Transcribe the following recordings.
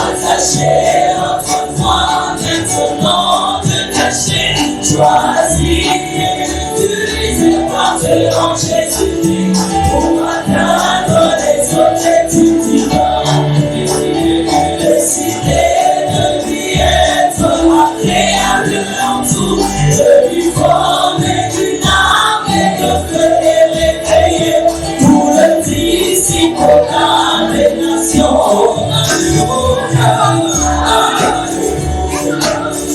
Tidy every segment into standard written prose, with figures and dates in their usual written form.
Attaché entre moi, maintenant de cacher, choisir d'utiliser parfaitement Jésus pour atteindre les objectifs divins. Décider de lui être agréable en tout, de lui former une âme et de faire réveiller pour le disciple des nations.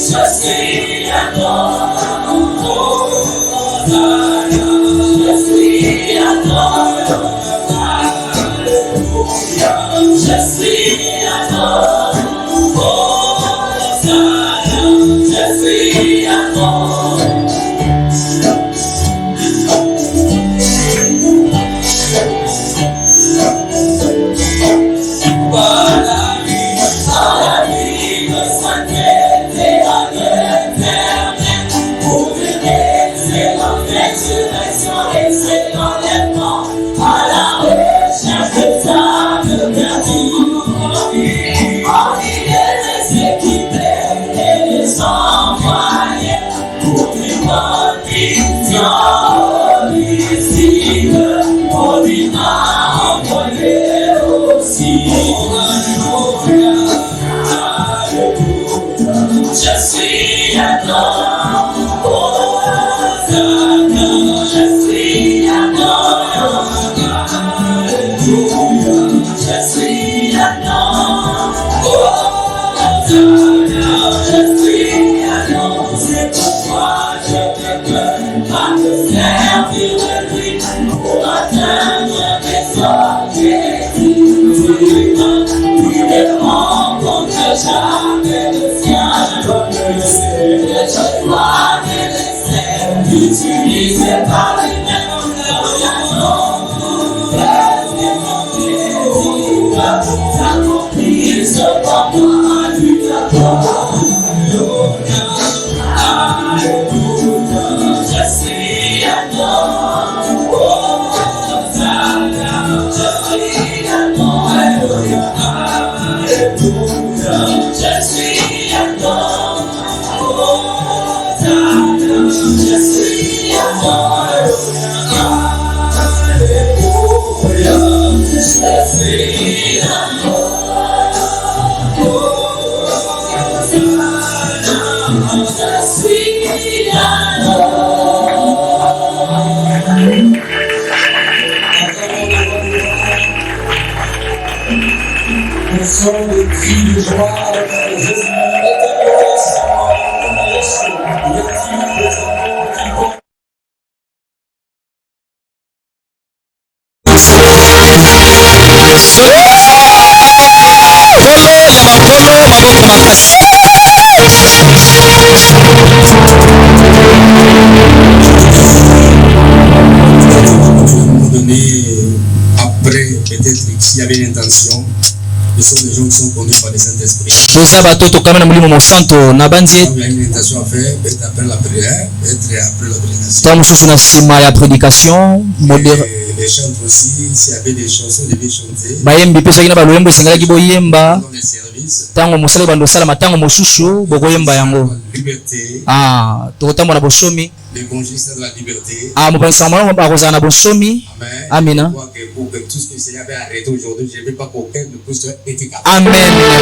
Je suis à toi, je suis à toi, je suis à toi, je suis à toi. Je suis à toi, je suis à toi, je suis à toi, je suis à toi, c'est pourquoi je te donne à te servir de lui pour atteindre tes objectifs. Tu ne rencontres jamais le ciel comme le ciel. Je dois te laisser utiliser par les mêmes t'accomplir ce pour moi tu t'apportes. Je suis à toi, je suis à toi, je suis à toi, je suis à toi, Nous sommes des cris de joie avec Jésus. Après, peut-être s'il y avait une intention, ce sont des gens qui sont conduits par le Saint-Esprit. Toza batoto kama na mulimo mosanto na banzi. Il y a une intention à faire, peut-être après la prière, peut-être après la prédication. Tamu susu na sima ya prédication, Les chants aussi, s'il y avait des chansons, des vieilles chanter. Bayembi pesa kina baluyembo singala kiboyemba. Dans les services. Tango musala bando sala matango mosusu bokoyemba yango. Liberté. Tokotambo na bosomi. L'évangéliste de la liberté. Mupanisa mwana bakozana na bosomi. Amen. Amina. Pour que tout ce que le Seigneur avait arrêté aujourd'hui, je ne veux pas qu'aucun de plus soit étiqueté. Amen.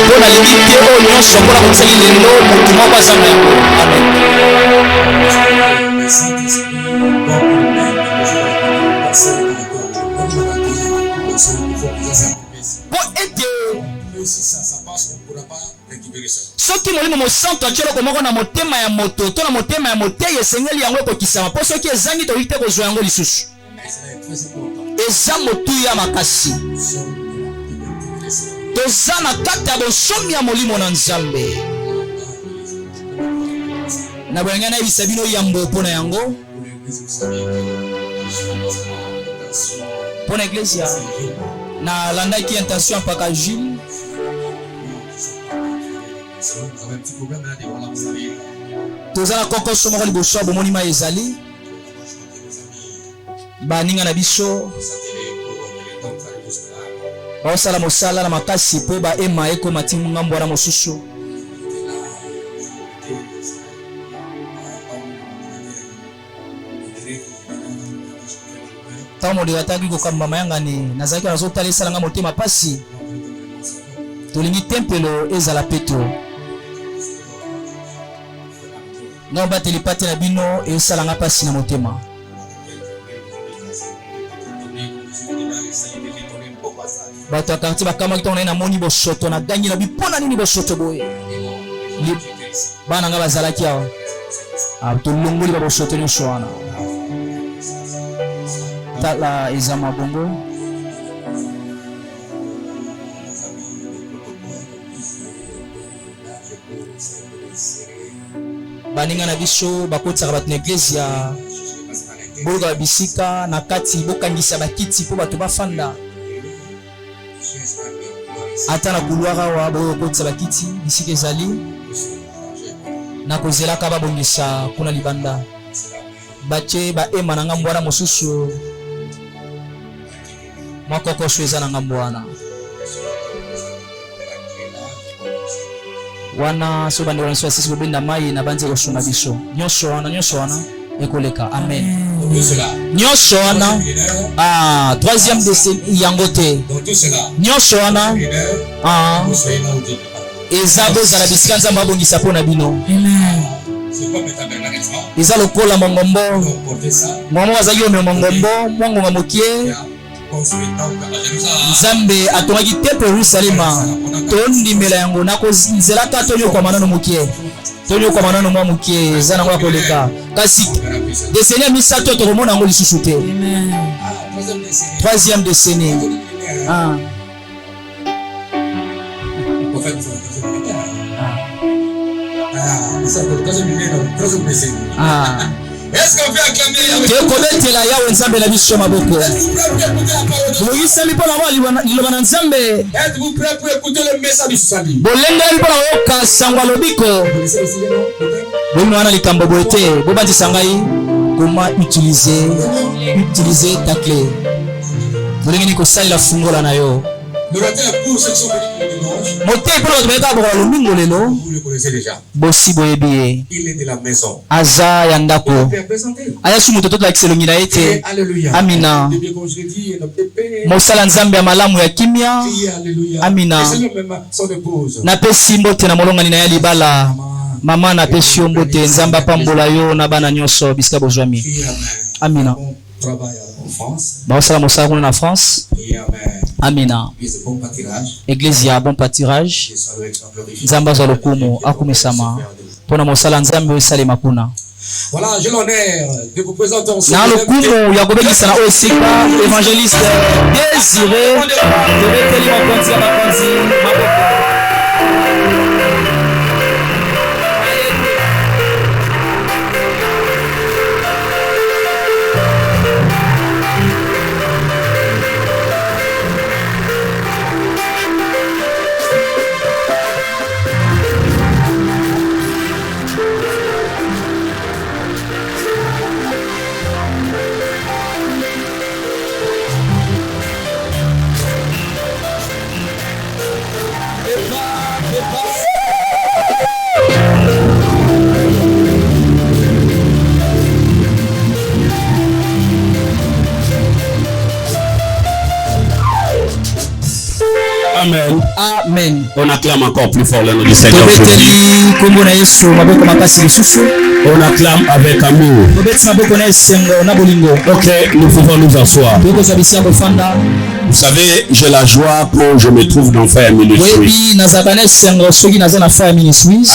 Pour la limite au lion sokola ko tsali lelo mutu mwa bazana yango. Amen. Le Saint-Esprit va soki molimo mosantu atiela komoko na motema ya moto to na motema ya motei esengeli yango ekokisama mpo soki ezangi tokoki te kozwa yango lisusu. Eza motuya makasi toza na kati ya bosomi ya molimo na Nzambe na bolinga nayebisa bino yambo mpo na yango mpo na eglise na landaki intention mpaka Jules. Toza na kokoso moko liboso bomoni ma ezali baninga na biso baosala mosala na makasi mpo baema ekoma ti ngambo wana mosusu. Ntango modele ataki kokamba mayangani nazalaki nazotala esalanga motema pasi, tolingi tempelo ezala peto nga obateli pate na bino esalanga pasi na motema. Bato ya quartier bakamaki ntango naye namoni bosoto nagangi na bipona nini bosoto boye bana nga bazalaki awa tolongoli ba bosoto nyonso wana tala eza mabongo. Baninga na biso bakotisaka bato na eglise ya boluka bisika na kati bokangisa bakiti mpo bato bafanda ata na couloir awa bokotisa bakiti bisika ezali na kozelaka babongisa kuna libanda batie baema na ngambo wana mosusu makokoso eza na ngambo wana so bande wana so asisi bobenda mai na banze kosunga biso nyonso wana ekoleka. Amen. Nyonso wana troisième décennie yango te nyonso wana eza bozala bisika nzambe abongisa mpo na bino. Eza lokola mongombo azalaki omema mongombo mwangonga mokie nzambe atongaki temple Yerusalema tondimela yango nakozelaka tonyokwa manano mokie tonyokwa manano mwa mokie eza nango ya koleka kasi décennie ya misato tokomona yango lisusu te. Troisième décennie tekobetela yawe nzambe na biso maboko boyisami mpo na liloba na nzambe bolengeli mpo na koyoka sango alobiko boyino wana likambo boye te bobandisa ngai koma utilize ta clé bolengeni kosalela fungola na yo motei mpo na bato bayeka bokola lomingo lelo bosi boyebi ye aza ya ndako aya su moto totolakisa elongi na ye te. Amina. mosala nzambe ya malamu ya kimia. Amina. napesi mbote na molongani na ya libala mama napesi yo mbote nzambe apambola yo na bana nyonso bisika bozwami. Amina. baosala mosala kuna na France. Amina. Église ya bon pâturage nzambe azwa lokumu akumesama mpona mosala nzambe esalema kuna. Voilà, j'ai l'honneur de vous présenter na lokumu ya kobengisa na oyo esika évangéliste Désiré tobeteli mokonzi ya bakonzi maboko. Amen. Amen. On acclame encore plus fort le nom du Seigneur Jésus. On acclame avec amour. Ok, nous pouvons nous asseoir. Vous savez, j'ai la joie quand je me trouve dans Fire Ministry. À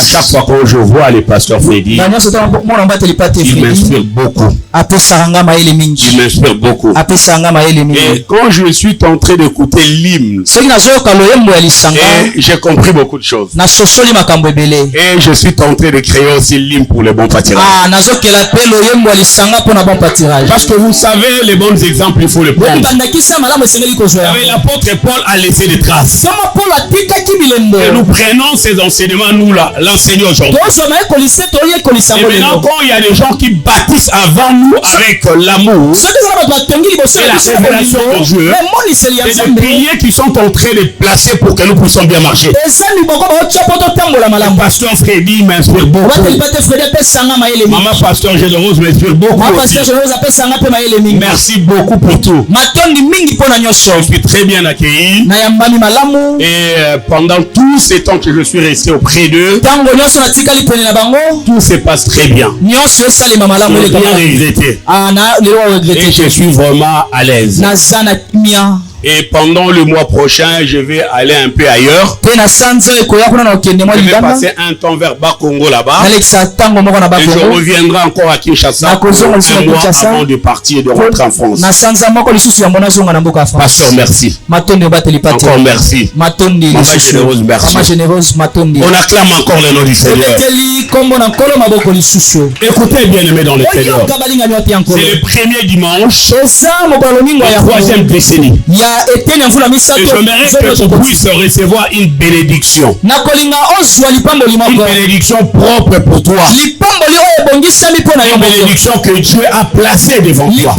chaque fois que je vois les pasteurs Freddy, il m'inspire beaucoup. Il m'inspire beaucoup. Et quand je suis en train d'écouter l'hymne, Et j'ai compris beaucoup de choses. Et je suis tenté de créer aussi l'hymne pour le bon pâturage. Parce que vous savez, les bons exemples, il faut le prendre. L'apôtre Paul a laissé des traces. Et nous prenons ces enseignements, nous l'enseignons aujourd'hui. Et maintenant, quand il y a des gens qui bâtissent avant nous avec l'amour et la révélation de Dieu, et des piliers qui sont en train de placer pour que nous puissions bien marcher. Le pasteur Freddy m'inspire beaucoup. Maman pasteur Générose m'inspire beaucoup aussi. Merci beaucoup pour tout. Je suis très bien accueilli. Et pendant tous ces temps que je suis resté auprès d'eux, tout se passe très bien. Je n'ai rien regretté. Et je suis vraiment à l'aise. Et pendant le mois prochain, je vais aller un peu ailleurs. Je vais passer un temps vers Bas-Congo là-bas. Et je reviendrai encore à Kinshasa un mois avant de partir et de rentrer en France. Pasteur, merci. Encore merci. Maman Généreuse, merci. On acclame encore le nom du Seigneur. Écoutez, bien-aimés dans le Seigneur. C'est le premier dimanche de la 3e décennie. Et j'aimerais que tu puisses recevoir une bénédiction. Une bénédiction propre pour toi. Une bénédiction que Dieu a placée devant toi.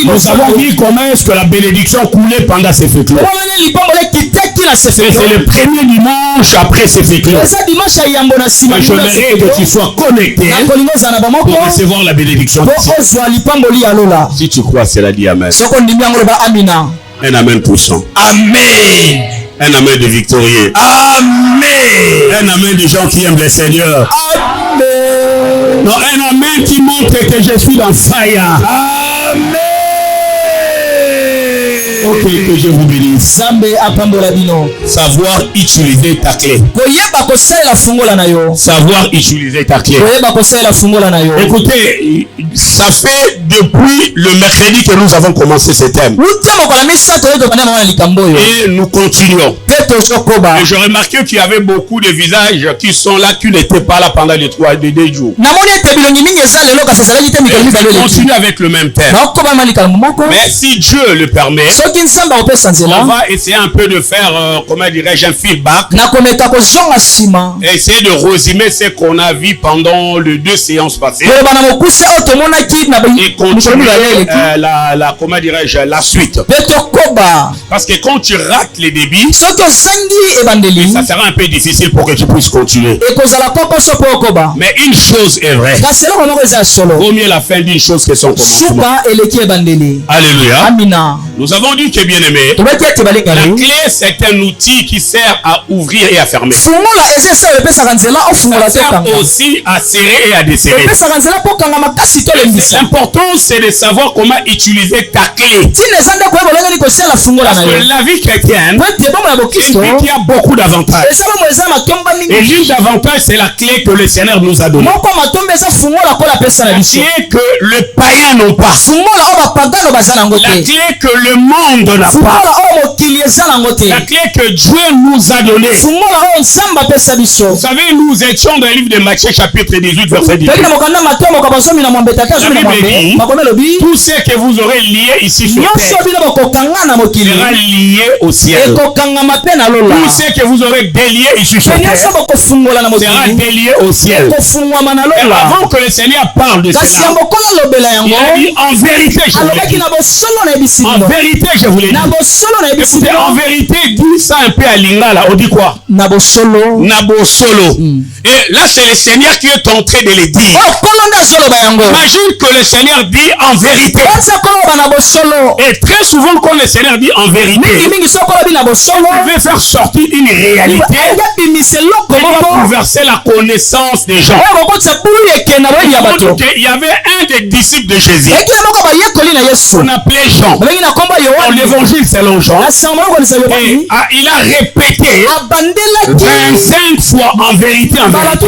Nous avons vu comment est-ce que la bénédiction coulait pendant ces fêtes-là. C'est le premier dimanche après ces fêtes-là. J'aimerais que tu sois connecté pour recevoir la bénédiction. Si tu crois, cela dit Amen. Un amen puissant. Amen. Un amen de victorieux. Amen. Un amen de gens qui aiment le Seigneur. Amen. Non, un amen qui montre que je suis dans fire. Amen. Ok, que je vous bénisse. Savoir utiliser ta clé. Savoir utiliser ta clé. Écoutez, ça fait depuis le mercredi que nous avons commencé ce thème. Et nous continuons. Et je remarquais qu'il y avait beaucoup de visages qui sont là, qui n'étaient pas là pendant les 2 jours. Et continue avec le même thème. Mais si Dieu le permet, on va essayer un peu de faire, comment dirais-je, un feedback. Et essayer de résumer ce qu'on a vu pendant les 2 séances passées. Et continuer comment dirais-je, la suite. Parce que quand tu rates les débits, ça sera un peu difficile pour que tu puisses continuer. Mais une chose est vraie. Vaut mieux la fin d'une chose que son commencement. Alléluia. Nous avons dit que bien aimé, la clé c'est un outil qui sert à ouvrir et à fermer. Ça sert aussi à serrer et à desserrer. L'important c'est de savoir comment utiliser ta clé. Parce que la vie chrétienne, c'est une vie qui a beaucoup d'avantages. Et l'une d'avantages c'est la clé que le Seigneur nous a donnée. La clé que le païen n'a pas. La clé que le monde n'a pas. La clé que Dieu nous a donnée. Vous savez, nous étions dans le livre de Matthieu chapitre 18 verset 18. Tout ce que vous aurez lié ici sur terre sera lié au ciel. Tout ce que vous aurez délié ici sur terre sera délié au ciel. Et avant que le Seigneur parle de cela, il a dit en vérité je vous l'ai dit. En vérité je vous l'ai dit. Écoutez, en vérité, dis ça un peu à Lingala, on dit quoi? Nabosolo. Et là, c'est le Seigneur qui est en train de le dire. Imagine que le Seigneur dit en vérité. Et très souvent, quand le Seigneur dit en vérité, il veut faire sortir une réalité qui va bouleverser la connaissance des gens. Il y avait un des disciples de Jésus qu'on appelait Jean. dans l'évangile selon Jean. Et il a répété 25 fois en vérité, en vérité.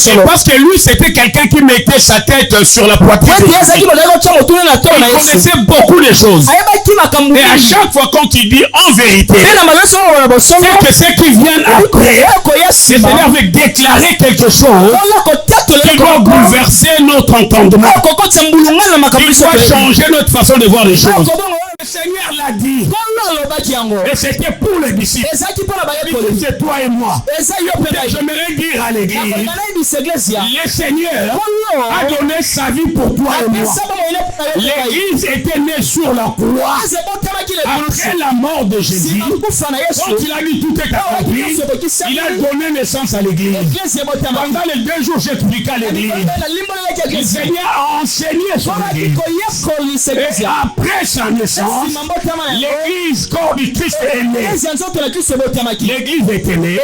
Et parce que lui, c'était quelqu'un qui mettait sa tête sur la poitrine. Il connaissait beaucoup de choses. Et à chaque fois quand il dit en vérité, c'est que ceux qui viennent après, le Seigneur veut déclarer quelque chose qui doit bouleverser notre entendement, qui doit changer notre façon de voir les choses. Le Seigneur l'a dit. Et c'était pour les disciples. C'est toi et moi. J'aimerais dire à l'église, le Seigneur a donné sa vie pour toi et moi. L'église était née sur la croix après la mort de Jésus. Quand il a dit tout est accompli, il a donné naissance à l'église. Pendant les 2 jours, j'expliquais à l'église. Le Seigneur a enseigné sur l'église. Et après sa naissance, l'église corps du Christ est née. L'église était née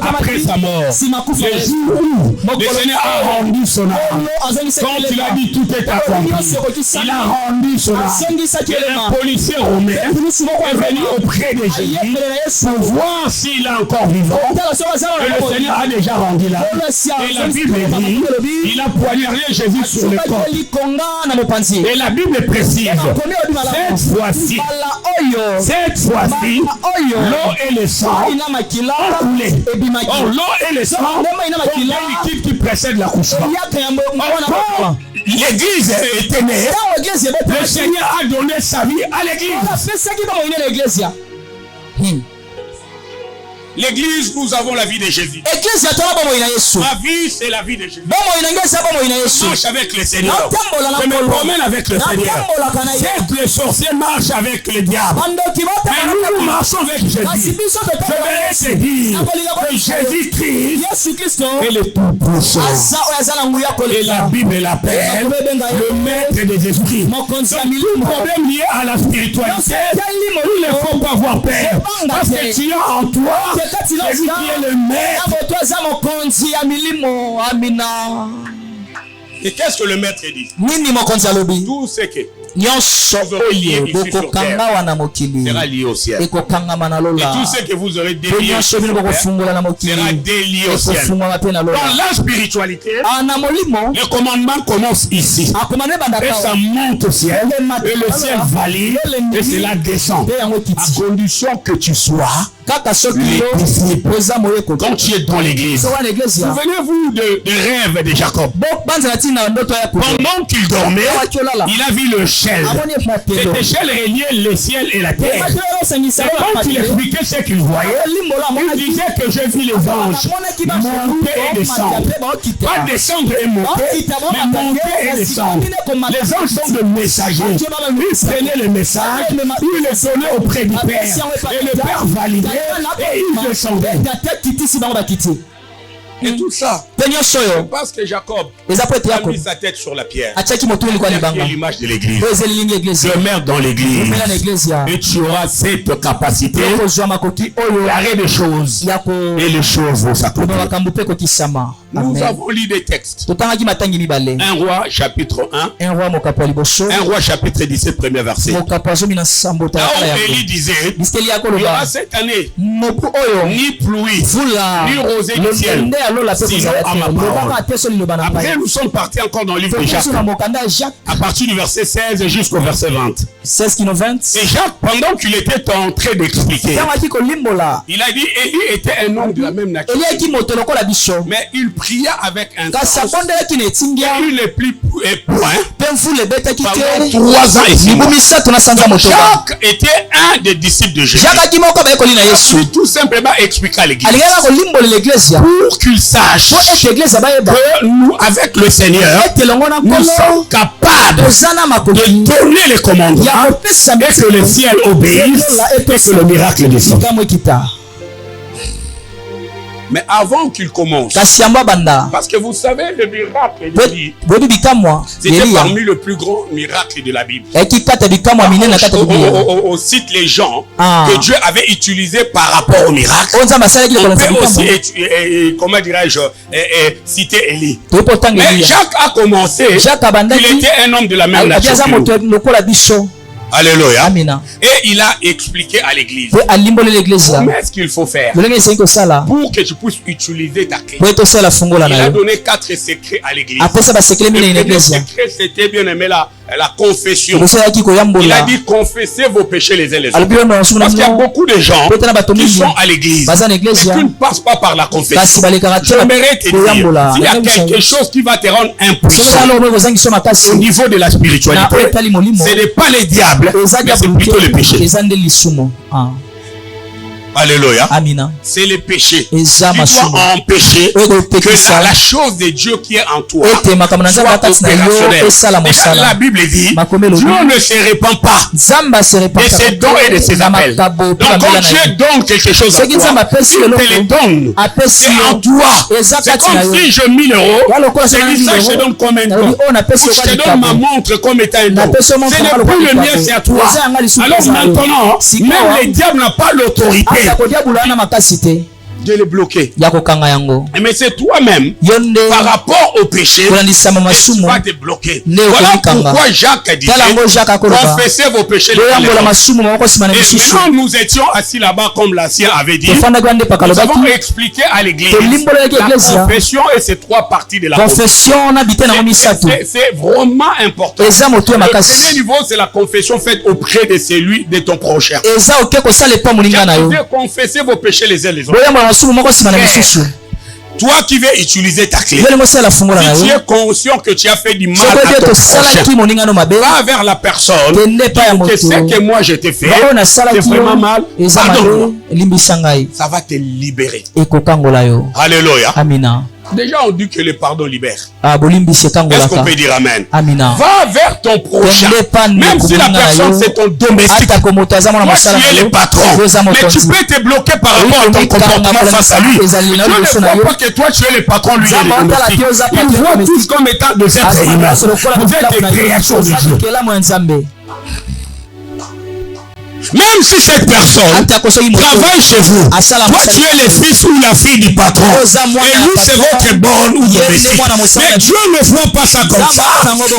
après sa mort. Le jour où le Seigneur a rendu son âme, quand il a dit tout est accompli, il a rendu son âme. Et un policier romain est venu auprès de Jésus pour voir s'il est encore vivant. Et le Seigneur a déjà rendu l'âme. Et la Bible dit, il a poignardé Jésus sur le corps. Et la Bible précise, cette fois-ci, l'eau et le sang ont coulé. Or, l'eau et le sang sont l'équipe qui précède l'accouchement. L'église était née. Le Seigneur a donné sa vie à l'église. L'église, nous avons la vie de Jésus. Ma vie, c'est la vie de Jésus. Je marche avec le Seigneur. Je me promène avec le Seigneur. Certes, les sorciers marchent avec le diable. Mais nous marchons avec Jésus. Je vais te dire que Jésus-Christ est le tout-puissant. Et la Bible l'appelle le maître des esprits. Donc, tout problème lié à la spiritualité, il ne faut pas avoir peur. Parce que tu as en toi celui qui est le maître. Et qu'est-ce que le maître dit? Tout ce que sera lié au ciel. Et tout ce que vous aurez délié sur terre sera délié au ciel. Dans la spiritualité, le commandement commence ici. Et ça monte au ciel. Et le ciel valide. Et cela descend. À condition que tu sois quand tu es dans l'église. Souvenez-vous des rêves de Jacob. Pendant qu'il dormait, il a vu le ciel. Cette échelle reliait le ciel et la terre. Et quand il expliquait ce qu'il voyait, il disait que j'ai vu les anges monter et descendre. Pas descendre et monter, mais monter et descendre. Les anges sont de messagers. Ils prenaient le message, ils le donnaient auprès du Père. Et le Père validait et ils descendaient. Et tout ça, parce que Jacob a mis sa tête sur la pierre. Qui est l'image de l'église. Demeure dans l'église. Et tu auras cette capacité d'arrêter des choses. Et les choses vont s'accomplir. Nous avons lu des textes. 1 Roi chapitre 1. 1 Roi chapitre 17, premier verset. Là où Élie disait, il y aura cette année ni pluie, ni rosée du ciel. Sinon à ma parole. Après nous sommes partis encore dans le livre de Jacques. À partir du verset 16 jusqu'au verset 20. Et Jacques, pendant qu'il était en train d'expliquer, il a dit Élie était un homme de la même nature. Mais il pria avec intense. Il ne plie point pendant 3 ans et 6 mois. Donc, Jacques était un des disciples de Jésus. Il a tout simplement expliqué à l'église pour qu'il sache que nous, avec le Seigneur, nous sommes capables de donner les commandements et que le ciel obéisse et que le miracle descende. Mais avant qu'il commence, parce que vous savez, le miracle de Élie, c'était parmi le plus grand miracle de la Bible. On cite les gens que Dieu avait utilisés par rapport au miracle. On peut aussi, comment dirais-je, citer Élie. Mais Jacques a commencé, il était un homme de la même nature. Alléluia. Amina. Et il a expliqué à l'église comment est-ce qu'il faut faire pour que tu puisses utiliser ta clé. Il a donné 4 secrets à l'église. Le premier secret, c'était bien aimé la confession. Il a dit confessez vos péchés les uns les autres. Parce qu'il y a beaucoup de gens qui sont à l'église mais qui ne passent pas par la confession. J'aimerais te dire, s'il y a quelque chose qui va te rendre impuissant au niveau de la spiritualité, ce n'est pas les diables, mais c'est plutôt le péché. Alléluia. Amina. C'est le péché qui doit empêcher que la chose de Dieu qui est en toi soit opérationnelle. Et la Bible dit, Dieu ne se répand pas de ses dons et de ses appels. Donc quand Dieu donne quelque chose à toi, il te le donne. C'est en toi. C'est comme si je 1000 €, c'est dit ça, je te donne combien de temps? Je te donne ma montre comme étant un don. Ce n'est plus le mien, c'est à toi. Alors maintenant, même les diables n'ont pas l'autorité de les bloquer. Mais c'est toi-même par rapport au péché et tu vas te bloquer. Voilà pourquoi Jacques disait confessez vos péchés les uns les autres. Et maintenant nous étions assis là-bas comme l'ancien avait dit. Nous avons expliqué à l'église la confession et ces 3 parties de la confession. C'est vraiment important. Le premier niveau, c'est la confession faite auprès de celui de ton prochain. Confessez vos péchés les uns les autres. Toi qui veux utiliser ta clé, si tu es conscient que tu as fait du mal à ton prochain, va vers la personne que c'est que moi je t'ai fait, c'est vraiment mal, pardonne-moi. Ça va te libérer. Alléluia. Amina. Déjà on dit que le pardon libère. Est-ce qu'on peut dire amen? Amina. Va vers ton prochain. Même si la personne c'est ton domestique. Toi tu es le patron. Mais tu peux te bloquer par rapport à ton comportement face à lui. Dieu ne voit pas que toi tu es le patron, lui est le domestique. Il voit tous comme étant de cette humain. Vous êtes des créatures de Dieu. Même si cette personne travaille chez vous, toi tu es le fils ou la fille du patron, et lui c'est votre bonne ou domestique. Mais Dieu ne voit pas ça comme ça.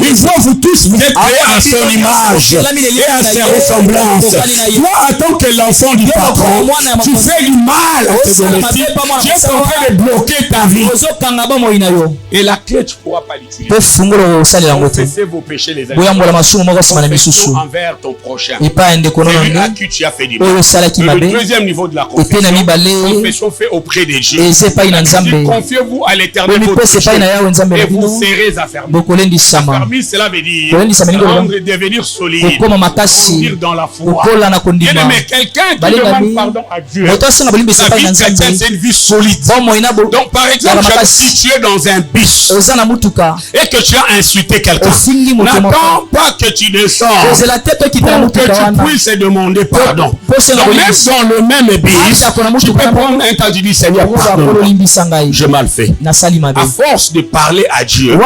Il voit vous tous, vous êtes créés à son image et à ses ressemblances. Toi, en tant que l'enfant du patron, tu fais du mal à tes domestiques. Tu es en train de bloquer ta vie. Et la clé, tu ne pourras pas l'utiliser. Confessez vos péchés les uns envers ton prochain. À qui tu as fait du mal. Le deuxième niveau de la confession fait auprès de Dieu. Confiez-vous à l'Éternel votre Dieu et vous serez affermis. Affermis, cela veut dire devenir solide, grandir dans la foi. Mais quelqu'un qui demande pardon à Dieu, la vie chrétienne c'est une vie solide. Donc par exemple, si tu es dans un bus et que tu as insulté quelqu'un, n'attends pas que tu descends pour que tu puisses demander pardon. Donc même dans le même bus, tu peux prendre un temps du dit Seigneur, pardon, j'ai mal fait. À force de parler à Dieu, de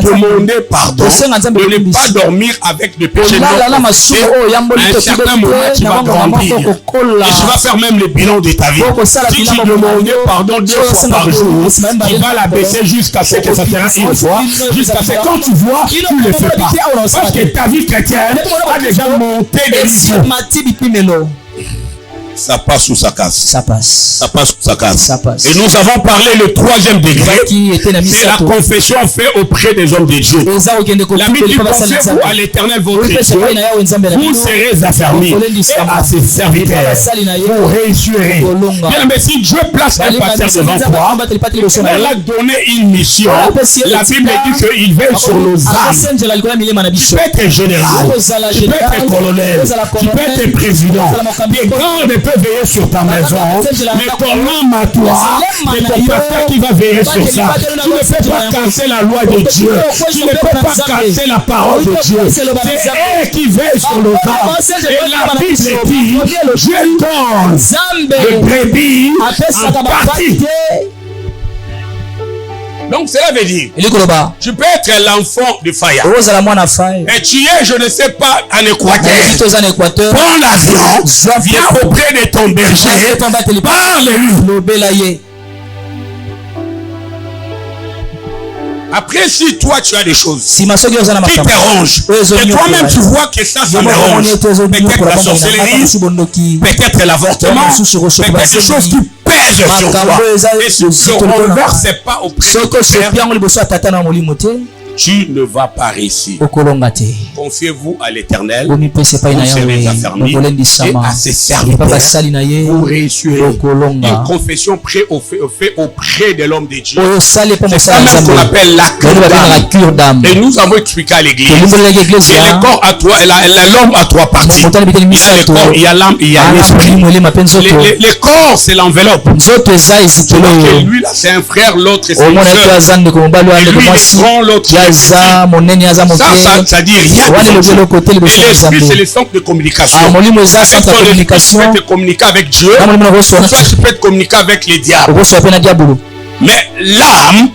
demander pardon, de ne pas dormir avec des péchés non confessés, à un certain moment tu vas grandir. Et tu vas faire même le bilan de ta vie. Si tu demandais pardon 2 fois par jour, tu vas la baisser jusqu'à ce que ça sera une fois, jusqu'à ce que quand tu vois, tu ne le fais pas. Parce que ta vie chrétienne a déjà monté de niveau. Ça passe ou ça casse? Ça passe. Ça passe ou ça casse? Ça passe. Et nous avons parlé le 3e degré. C'est la confession faite auprès des hommes de Dieu. La Bible dit confiez-vous à l'Éternel votre Dieu. Vous serez affermis et à ses serviteurs. Vous réussirez. Bien, mais si Dieu place un pasteur devant toi, il a donné une mission. La Bible dit qu'il veille sur nos âmes. Tu peux être général, tu peux être colonel, tu peux être président. Des grands peut veiller sur ta maison, mais ton âme à toi, c'est ton pasteur qui va veiller sur ça. Tu ne peux pas casser la loi de Dieu. Tu ne peux pas casser la parole de Dieu. C'est elle qui veille sur nos âmes. Et la Bible dit, Dieu donne le brebis en partie. Donc cela veut dire, tu peux être l'enfant de Faya. Et tu es, je ne sais pas, en Équateur. Prends l'avion, viens auprès de ton berger, parle-lui. Après, si toi tu as des choses qui qui t'arrangent, et toi-même tu vois que ça m'arrange, peut-être la sorcellerie, peut-être l'avortement, peut-être des choses qui pèsent sur toi. Et si tu ne renverses pas auprès de ton Père, tu ne vas pas réussir. Confiez-vous à l'Éternel, vous serez affermis et à ses serviteurs, vous réussirez. Une confession auprès de l'homme de Dieu. C'est ça même qu'on appelle la cure d'âme. Et nous avons expliqué à l'église. Et le corps à toi, l'homme a trois parties. Il y a le corps, il y a l'âme, il y a l'esprit. Le corps, c'est l'enveloppe. Lui là, c'est un frère, l'autre c'est une sœur. Et lui, il est grand, l'autre ça dit rien. Et l'esprit, c'est le centre de communication. Avec ton esprit, tu peux te communiquer avec Dieu. Soit tu peux te communiquer avec les diables. Mais l'âme,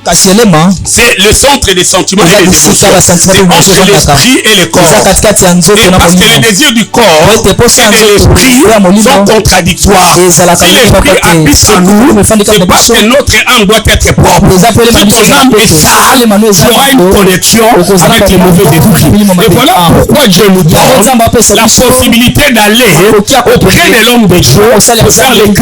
c'est le centre des sentiments et des émotions. C'est entre l'esprit et le corps. Et parce que les désirs du corps et de l'esprit sont contradictoires. Si l'esprit habite en nous, c'est parce que notre âme doit être propre. Si ton âme est sale, tu auras une connexion avec les mauvais esprits. Et voilà pourquoi Dieu nous donne la possibilité d'aller auprès de l'homme de Dieu pour faire les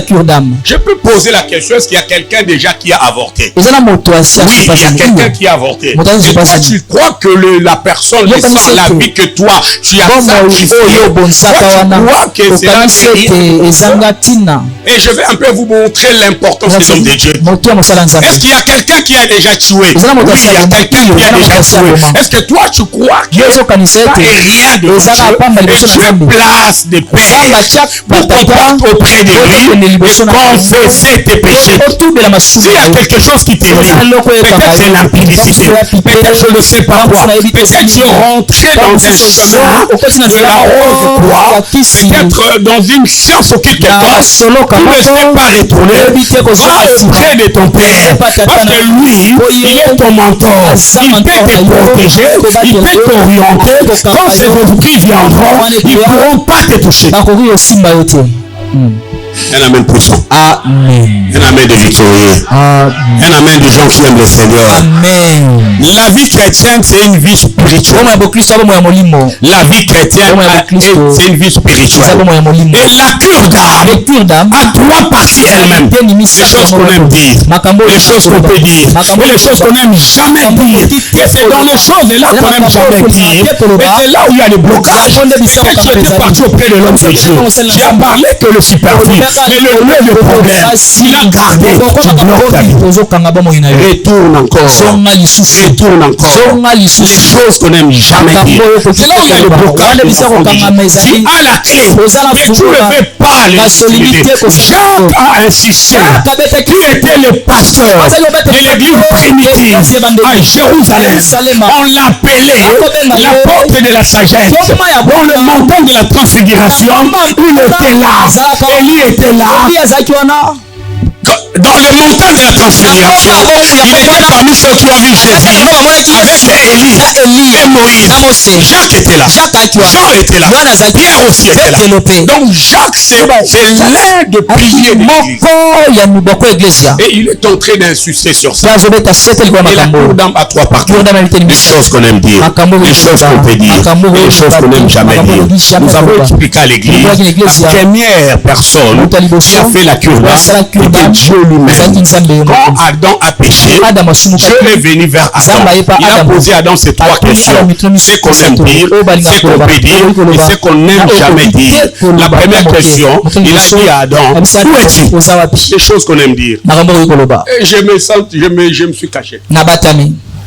cures d'âme. Je peux poser la question, est-ce qu'il y a quelqu'un déjà qui a avorté? Oui, il y a quelqu'un qui a avorté. Et toi, tu crois que la personne sans la vie que toi, tu as sacrifié. Toi, tu crois que c'est là. Et je vais un peu vous montrer l'importance des hommes de Dieu. Est-ce qu'il y a quelqu'un qui a déjà tué? Oui, il y a quelqu'un qui a déjà tué. Est-ce que toi, tu crois que ça n'est rien de Dieu? Et Dieu place des pères pour qu'on parte auprès de lui et confesser tes péchés. S'il y a quelque chose qui te lie, peut-être c'est l'impudicité, peut-être je ne sais pas quoi, peut-être tu es rentré dans un chemin de la haute croix, peut-être dans une science occulte quelconque, tu ne sais pas retourner auprès de ton Père, parce que lui, il est ton mentor, il peut te protéger, il peut t'orienter. Quand ces esprits viendront, ils ne pourront pas te toucher. Un amen puissant. Amen. Un amen de victorieux. Amen. Un amen de gens qui aiment le Seigneur. Amen. La vie chrétienne, c'est une vie spirituelle. La vie chrétienne, c'est une vie spirituelle. Et la cure d'âme a trois parties elle-même. Les choses qu'on aime dire, les choses qu'on peut dire, et les choses qu'on n'aime jamais dire. Et c'est dans les choses là qu'on n'aime jamais dire. Et c'est là où il y a des blocages. Peut-être tu étais parti auprès de l'homme de Dieu. Tu as parlé que le superflu. Mais le problème, il a gardé, tu bloques ta vie. Retourne encore. Retourne encore. Les choses qu'on n'aime jamais dire. C'est là où il y a le blocage. Tu as la clé, mais tu ne veux pas l'utiliser. Jacques a insisté. Qui était le pasteur de l'église primitive à Jérusalem. On l'appelait la porte de la sagesse. Dans le montant de la transfiguration, il était là. Élie était là. Dans le montant de la transfiguration, il était parmi ceux qui ont vu Jésus avec Élie et Moïse. Jacques était là. Jean était là. Pierre aussi était là. Donc Jacques, c'est l'un des piliers de l'église. Et il est entré d'un succès sur ça. Et la cure d'âme a trois parties. Les choses qu'on aime dire, les choses qu'on peut dire, et les choses qu'on n'aime jamais dire. Nous avons expliqué à l'église, la première personne qui a fait la cure d'âme était Dieu lui-même. Quand Adam a péché, Dieu est venu vers Adam. Il a posé à Adam ces trois questions. Ce qu'on aime dire, ce qu'on peut dire et ce qu'on n'aime jamais dire. La première question, il a dit à Adam, où es-tu? Les choses qu'on aime dire. Et je me suis caché.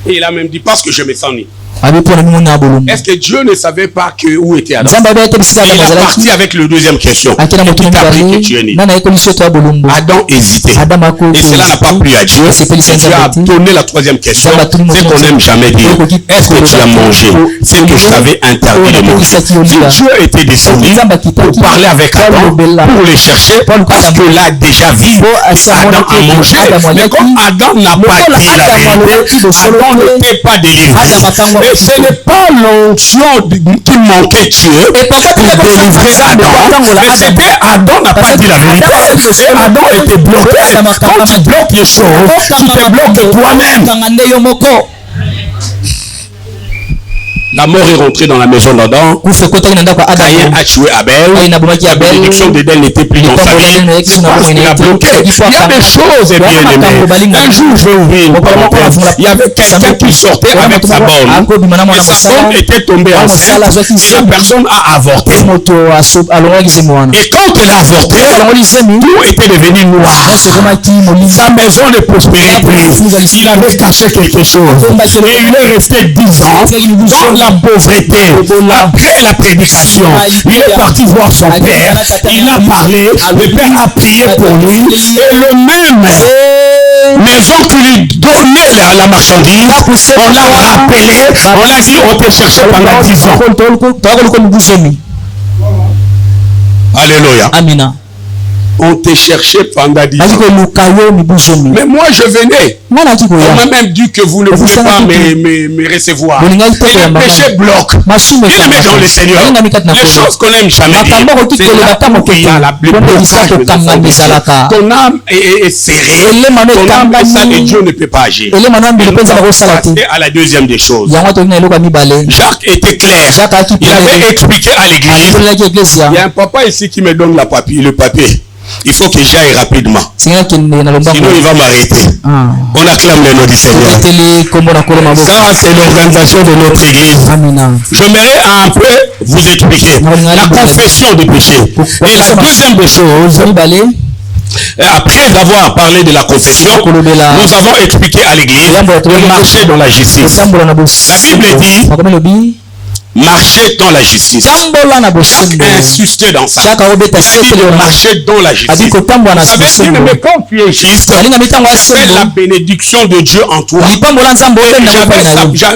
Et il a même dit, parce que je me sens nu. Est-ce que Dieu ne savait pas où était Adam? Il est parti avec la deuxième question. Et puis appris que tu es né. Adam hésitait. Et cela n'a pas plu à Dieu. Et Dieu a donné la troisième question. C'est qu'on n'aime jamais dire. Est-ce que tu as mangé ce que je t'avais interdit de manger? Si Dieu était descendu pour parler avec Adam, pour le chercher, parce que là déjà vu, Adam a mangé. Mais comme Adam n'a pas dit la vérité, Adam n'était pas délivré. Et ce n'est pas l'onction qui manquait Dieu pour délivrer Adam. Mais c'était Adam n'a pas dit la vérité. Et Adam était bloqué. Quand tu bloques les choses, tu te bloques toi-même. La mort est rentrée dans la maison d'Adam. Caïn a tué Abel. La bénédiction d'Éden n'était plus dans sa vie. Il a bloqué. Il y a des choses, bien aimées. Un jour, je vais ouvrir une parenthèse. Il y avait quelqu'un qui sortait avec sa bonne. Et sa bonne était tombée enceinte. Et la personne a avorté. Et quand elle a avorté, tout était devenu noir. Sa maison ne prospérait plus. Il avait caché quelque chose. Et il est resté 10 ans dans la pauvreté. Après la prédication, il est parti voir son père. Il a parlé. Le père a prié pour lui. Et le même maison qui lui donnait la marchandise, on l'a rappelé. On l'a dit, on te cherchait pendant 10 ans. Alléluia. Amina. On te cherchait pendant 10 ans. Mais moi je venais. On m'a même dit que vous ne voulez pas me recevoir. Et le péché bloque. Il est dans le Seigneur. Les choses qu'on n'aime jamais dire. C'est là où il y a le blocage. Ton âme est serrée. Ton âme est sale et Dieu ne peut pas agir. Passer à la deuxième des choses. Jacques était clair. Il avait expliqué à l'église. Il y a un papa ici qui me donne le papier. Il faut que j'aille rapidement. Sinon il va m'arrêter. On acclame le nom du Seigneur. Ça, c'est l'organisation de notre église. J'aimerais un peu vous expliquer la confession des péchés. Et la deuxième des choses, après avoir parlé de la confession, nous avons expliqué à l'église de marcher dans la justice. La Bible dit marcher dans la justice. Insister dans ça. Il a marcher dans la justice. Ça veut dire, mais quand tu es juste, c'est la bénédiction de Dieu en toi.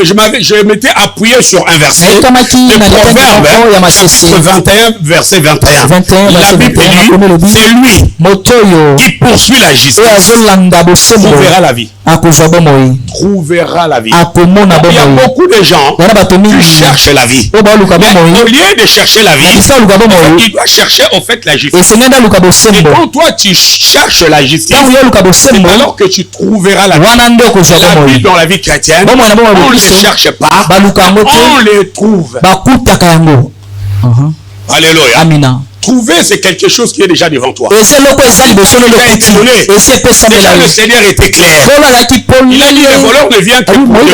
Je m'étais appuyé sur un verset. Le Proverbe 21, verset 21. La Bible dit, c'est lui qui poursuit la justice. Trouvera la vie. Trouvera la vie. Il y a beaucoup de gens qui cherchent la vie. Mais au lieu de chercher la vie, il doit chercher au fait la justice. Et quand toi tu cherches la justice, c'est alors que tu trouveras la vie. La vie dans la vie chrétienne, on ne les cherche pas, on les trouve. Alléluia. Amina. Trouver, c'est quelque chose qui est déjà devant toi. Déjà le Seigneur était clair. Il a dit, le voleur ne vient que pour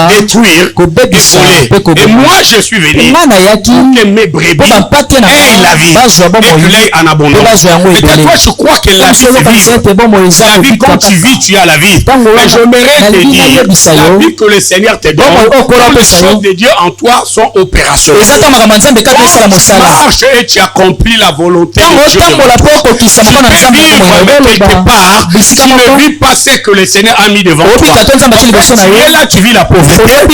détruire et voler. Et moi, je suis venu pour que mes brebis aient la vie et que l'aient en abondance. Et toi, je crois que la vie, c'est vivre. La vie, quand tu vis, tu as la vie. Mais j'aimerais te dire, la vie que le Seigneur te donne, les choses de Dieu en toi sont opérationnelles. Marche et tu accomplis la volonté de Dieu. Tu peux vivre quelque part. Tu ne vis pas ce que le Seigneur a mis devant toi. Et là, tu vis la pauvreté. Pendant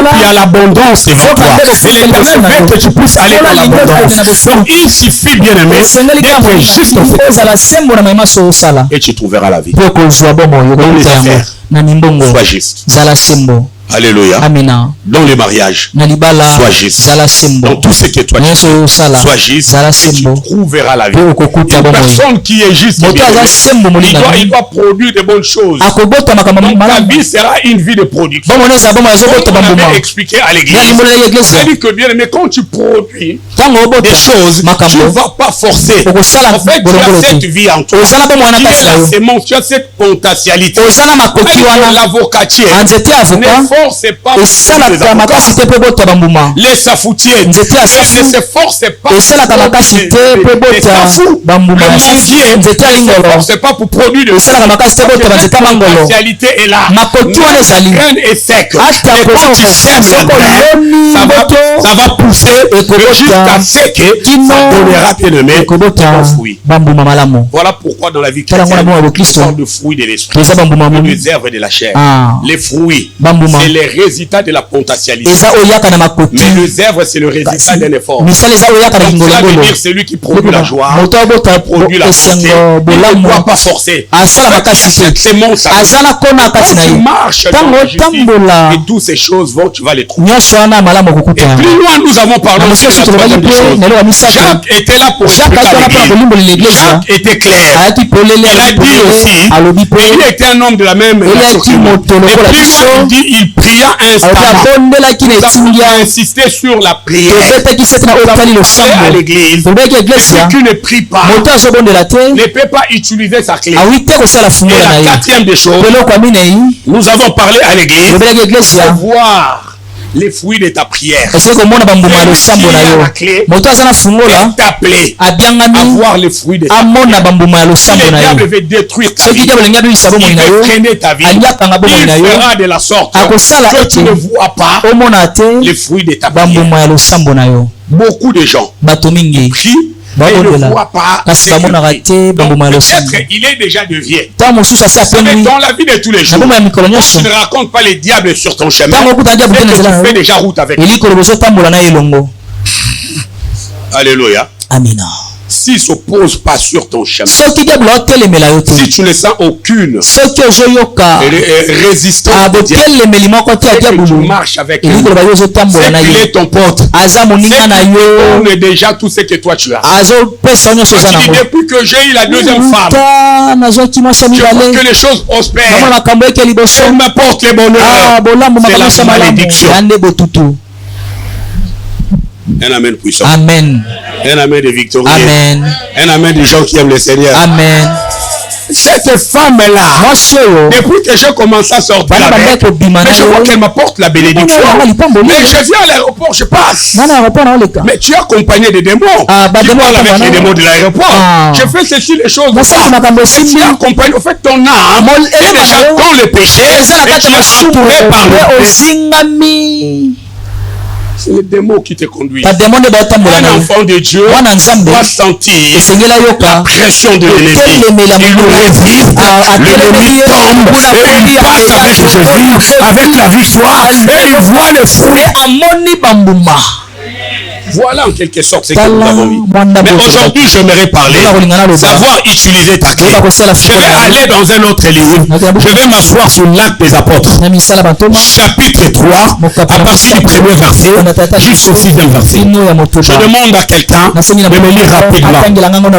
qu'il y a l'abondance devant toi. Et l'Éternel veut que tu puisses aller dans l'abondance. Donc, il suffit, bien aimé, d'être juste et tu trouveras la vie. Dans les affaires, sois juste. Alléluia. Amina. Dans le mariage, sois juste. Dans tout ce que toi tu fais, sois juste et tu trouveras la vie. Une personne qui est juste, il doit produire de bonnes choses. Donc ta vie sera une vie de production. Comme on avait expliqué à l'église, c'est-à-dire que bien aimé, quand tu produis des choses, tu ne vas pas forcer. En fait, tu as cette vie en toi. Tu es la sémence, tu as cette potentialité. L'avocatier force pas les safoutiers ne se force pas le force pas pour produire de la potentialité est là, la graine est sec et quand tu sèmes ça va pousser jusqu'à ce que ça donnera ton fruit. Voilà pourquoi dans la vie chrétienne il y a de fruits de l'esprit, les herbes de la chair. Les fruits, c'est le résultat de la potentialité. Mais les œuvres, c'est le résultat d'un effort. Donc, ça veut dire celui qui produit la joie, qui produit la pensée, il ne doit pas forcer. Chaque semence, quand tu marches dans Jésus, et toutes ces choses vont, tu vas les trouver. Et plus loin, nous avons parlé aussi de la troisième des choses. Jacques était là pour l'église. Jacques était clair. Il a dit aussi, il était un homme de la même nature que moi. Et plus loin, il dit, il pria instamment. Nous avons insisté sur la prière. À l'église, celui qui ne prie pas ne peut pas utiliser sa clé. Et la quatrième des choses, nous avons parlé à l'église de voir les fruits de ta prière. La clé est appelé à voir les fruits de ta prière. Si le diable veut détruire ta vie, il veut freiner ta vie, il fera de la sorte que tu ne vois pas les fruits de ta prière. Beaucoup de gens prient, mais il ne voit pas. Peut-être il est déjà de vieux. Mais dans la vie de tous les jours, tu ne racontes pas les diables sur ton chemin. Tu fais déjà route avec lui. Alléluia. Amen. S'il s'oppose pas sur ton chemin, si tu ne sens aucune résistance, tu marches avec lui, c'est qu'il est ton pote, c'est qu'il donne déjà tout ce que toi tu as. Depuis que j'ai eu la deuxième femme, je vois que les choses prospèrent, peu m'importe les bonheurs, c'est la malédiction. Un amen puissant. Amen. Un amen de victoire. Amen. Un amen de gens qui aiment le Seigneur. Amen. Cette femme-là, depuis que j'ai commencé à sortir avec, mais je vois qu'elle m'apporte la bénédiction. Mais je viens à l'aéroport, je passe. Mais tu es accompagné des démons. Tu parles avec les démons de l'aéroport. Je fais ceci, les choses. Tu es accompagné. En fait, ton âme est déjà dans le péché et tu es entouré par le péché. C'est le démon qui te conduit. Un enfant de Dieu doit sentir la pression de l'ennemi. Il nous résiste, l'ennemi tombe et il passe avec Jésus, avec la victoire et il voit le fruit. Voilà en quelque sorte ce que nous avons vu. Mais aujourd'hui, j'aimerais parler, savoir utiliser ta clé. Je vais aller dans un autre livre. Je vais m'asseoir sur l'Acte des Apôtres. Chapitre 3, à partir du premier verset jusqu'au 6e verset. Je demande à quelqu'un de me lire rapidement. Je demande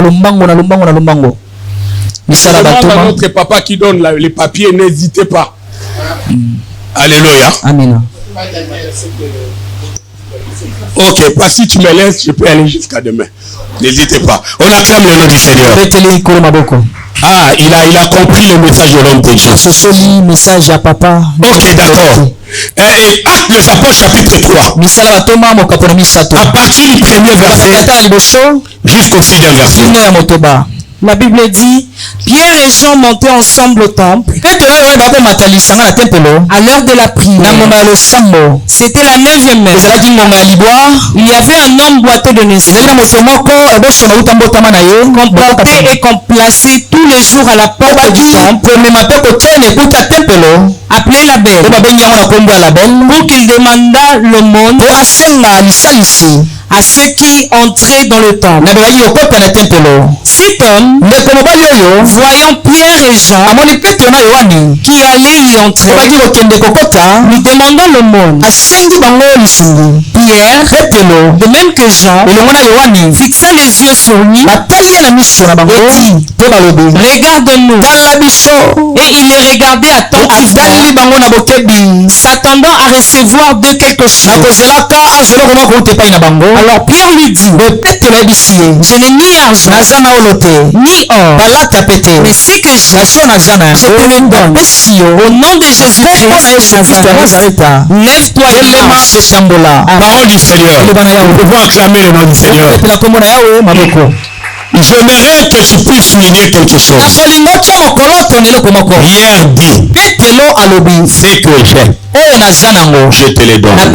à notre papa qui donne les papiers, n'hésitez pas. Alléluia. Amen. Ok, pas si tu me laisses, je peux aller jusqu'à demain. N'hésitez pas. On acclame le nom du Seigneur. Ah, il a compris le message de l'homme de Dieu. Message à papa. Ok, d'accord. Et Actes des Apôtres chapitre 3. À partir du premier verset jusqu'au 6e verset. La Bible dit, Pierre et Jean montaient ensemble au temple à l'heure de la prière. C'était la 9e heure. Il y avait un homme boiteux de naissance, comporté et complacé tous les jours à la porte du temple, appelé Label, pour qu'il demandât l'aumône à ceux qui entraient dans le temple. Cet homme, voyant Pierre et Jean qui allaient y entrer, lui demandant l'aumône. Pierre, de même que Jean, fixa les yeux sur lui et dit, regarde-nous. Et il les regardait attentivement, s'attendant à recevoir de quelque chose. Alors Pierre lui dit, je n'ai ni argent, ni or, mais c'est que j'ai, je te le donne. Au nom de Jésus-Christ, lève-toi et marche. Parole du Seigneur. Nous pouvons acclamer le nom du Seigneur. J'aimerais que tu puisses souligner quelque chose. Hier dit, c'est que j'ai. Je te le donne.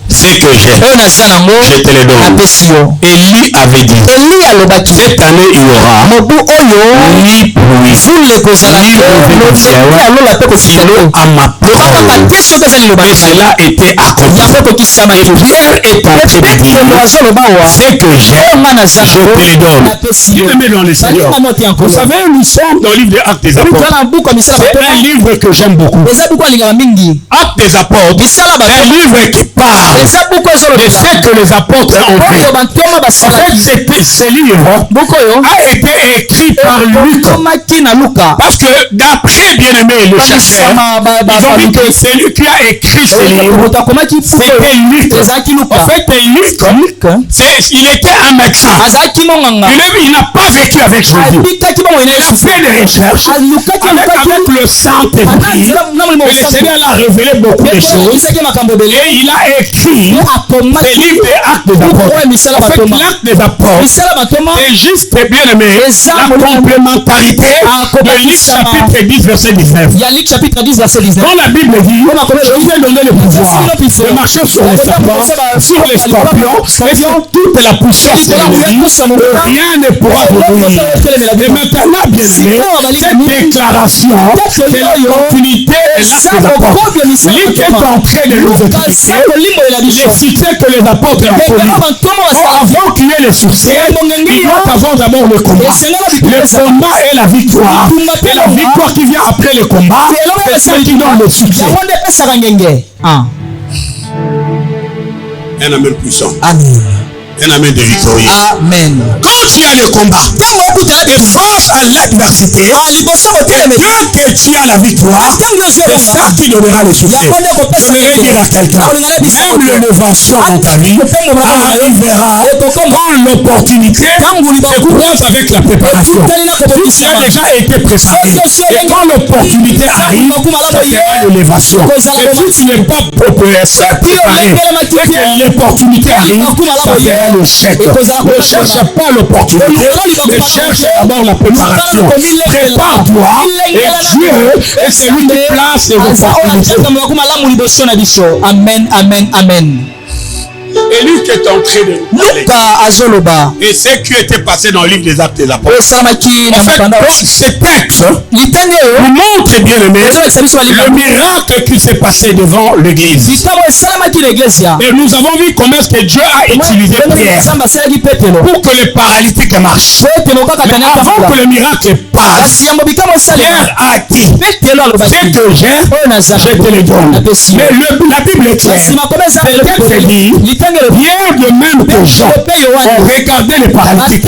C'est que j'ai. Je te le donne. Élie avait dit, cette année il y aura ni pluie, ni mauvais ciel à ma parole. Et cela était accompli. Et Pierre est en train de dire, c'est que j'ai, je te le donne. Bien-aimé dans le Seigneur, vous savez, nous sommes dans le livre des Actes des Apôtres. C'est un livre que j'aime beaucoup. Actes des Apôtres, un livre qui parle de ce que les apôtres ont fait. En fait, ce livre a été écrit par Luc. Parce que d'après bien-aimé le chercheur, ils ont dit que celui qui a écrit ce livre, c'était Luc. En fait, Luc, il était un médecin. Il n'a pas vécu avec Jésus. Il a fait des recherches avec le Saint-Esprit. Le Seigneur l'a révélé beaucoup de choses. Et il a écrit le livre des Actes des Apôtres. En fait, l'acte des Apôtres, c'est juste, bien aimé, la complémentarité de Luc chapitre 10, verset 19. Quand la Bible dit, je vous ai donné le pouvoir de marcher sur les serpents, sur les scorpions, et sur toute la puissance de l'ennemi, rien ne pourra vous nuire. Et maintenant, bien aimé, cette déclaration, c'est la continuité de l'acte des apôtres. Luc est en train de nous expliquer les succès que les apôtres ont connus. Avant qu'il y ait le succès, il doit avoir d'abord le combat. Le combat est la victoire. Et la victoire qui vient après le combat, c'est celle qui donne le succès. Un amen puissant. Amen. Un amen de victorieux. Amen. Quand tu as le combat et face à l'adversité, Dieu que tu as la victoire, c'est ça qui donnera le succès. J'aimerais dire à quelqu'un, même l'élévation dans ta vie arrivera quand l'opportunité se croise avec la préparation. Si tu as déjà été préparé et quand l'opportunité arrive, ça sera l'élévation. Et si tu n'es pas préparé et que l'opportunité arrive, ça sera le chèque. Ne cherche pas l'opportunité, mais cherche d'abord la préparation. Prépare-toi et Dieu est celui qui place les opportunités. Amen, amen, amen. Et Luc est en train de parler. Et ce qui était passé dans le livre des Actes des Apôtres. En fait, donc, ce texte nous montre, bien aimé, le miracle qui s'est passé devant l'église. Et nous avons vu comment est-ce que Dieu a utilisé Pierre pour que les paralytiques marchent. Mais avant que le miracle passe, Pierre a dit, c'est que je te le donne. Mais la Bible est claire. Le texte dit, Pierre de même que Jean ont regardé les paralytiques.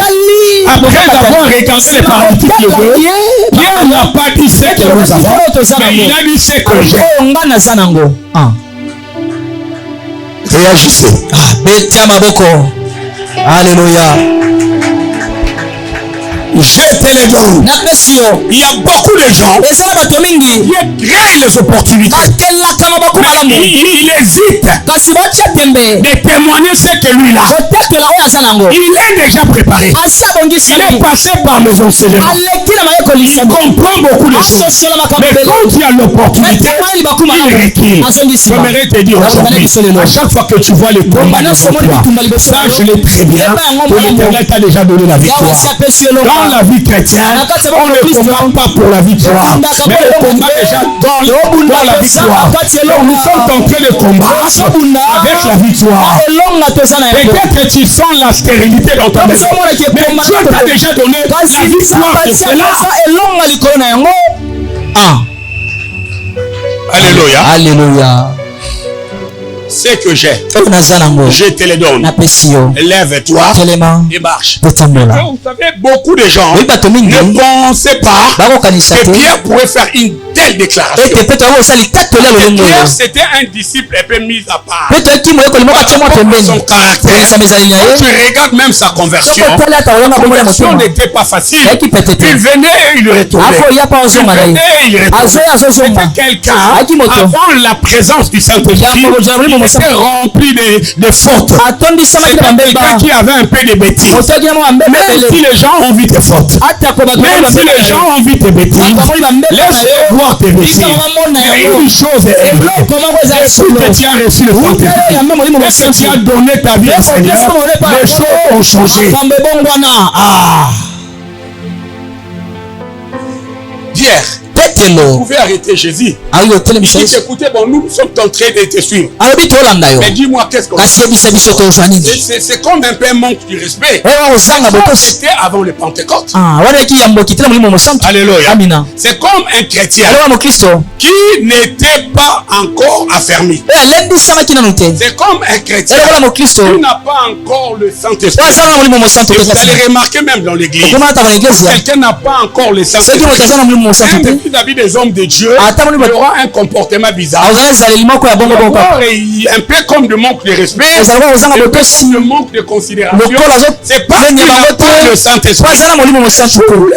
Après avoir regardé les paralytiques, Pierre n'a pas dit ce que nous avons, mais il a dit ce que j'ai. Réagissez. Alléluia. Je te les donne. Il y a beaucoup de gens qui créent les opportunités. Mais il hésite de témoigner ce que lui là. Il est déjà préparé. Il est passé par mes enseignements. Il comprend beaucoup de choses. Mais quand il y a l'opportunité, il recule. J'aimerais te dire aujourd'hui, à chaque fois que tu vois les combats devant toi, sache-le très bien que l'Éternel t'a déjà donné la victoire. Dans la vie chrétienne, on ne combat pas pour la victoire, mais on combat déjà dans la victoire. Donc nous sommes en train de combattre avec la victoire. Peut-être que tu sens la stérilité dans ta maison, mais Dieu t'a déjà donné la victoire sur cela. Alléluia. Alléluia. Ce que j'ai, je te le donne. Lève-toi et marche. Vous savez, beaucoup de gens ne pensaient pas que Pierre pourrait faire une telle déclaration. Pierre, c'était un disciple un peu mis à part. Son caractère. Quand tu regardes même sa conversion, la conversion n'était pas facile. Il venait et il retournait. Il venait et il retournait. C'était quelqu'un avant la présence du Saint-Esprit. était rempli de fautes. C'est quelqu'un qui avait un peu de bêtises. Même si les gens ont vu tes fautes, même si les gens ont vu tes bêtises, laisse-les voir tes bêtises. Il y a une chose est vraie. Depuis que tu as reçu le Saint-Esprit, est-ce que tu as donné ta vie au Seigneur, les choses ont changé. Pierre, vous pouvez arrêter Jésus. Il dit écoutez, bon, nous sommes en train de te suivre. Mais dis-moi, qu'est-ce qu'on fait? C'est comme un peu un manque de respect. C'était avant le Pentecôte. Alléluia. C'est comme un chrétien qui n'était pas encore affermi. C'est comme un chrétien qui n'a pas encore le Saint-Esprit. Et vous allez remarquer même dans l'église, quelqu'un n'a pas encore le Saint-Esprit. Vis-à-vis des hommes de Dieu, il aura un comportement bizarre. Un peu comme de manque de respect, comme de manque de considération. C'est parce qu'il n'a pas le Saint-Esprit. Le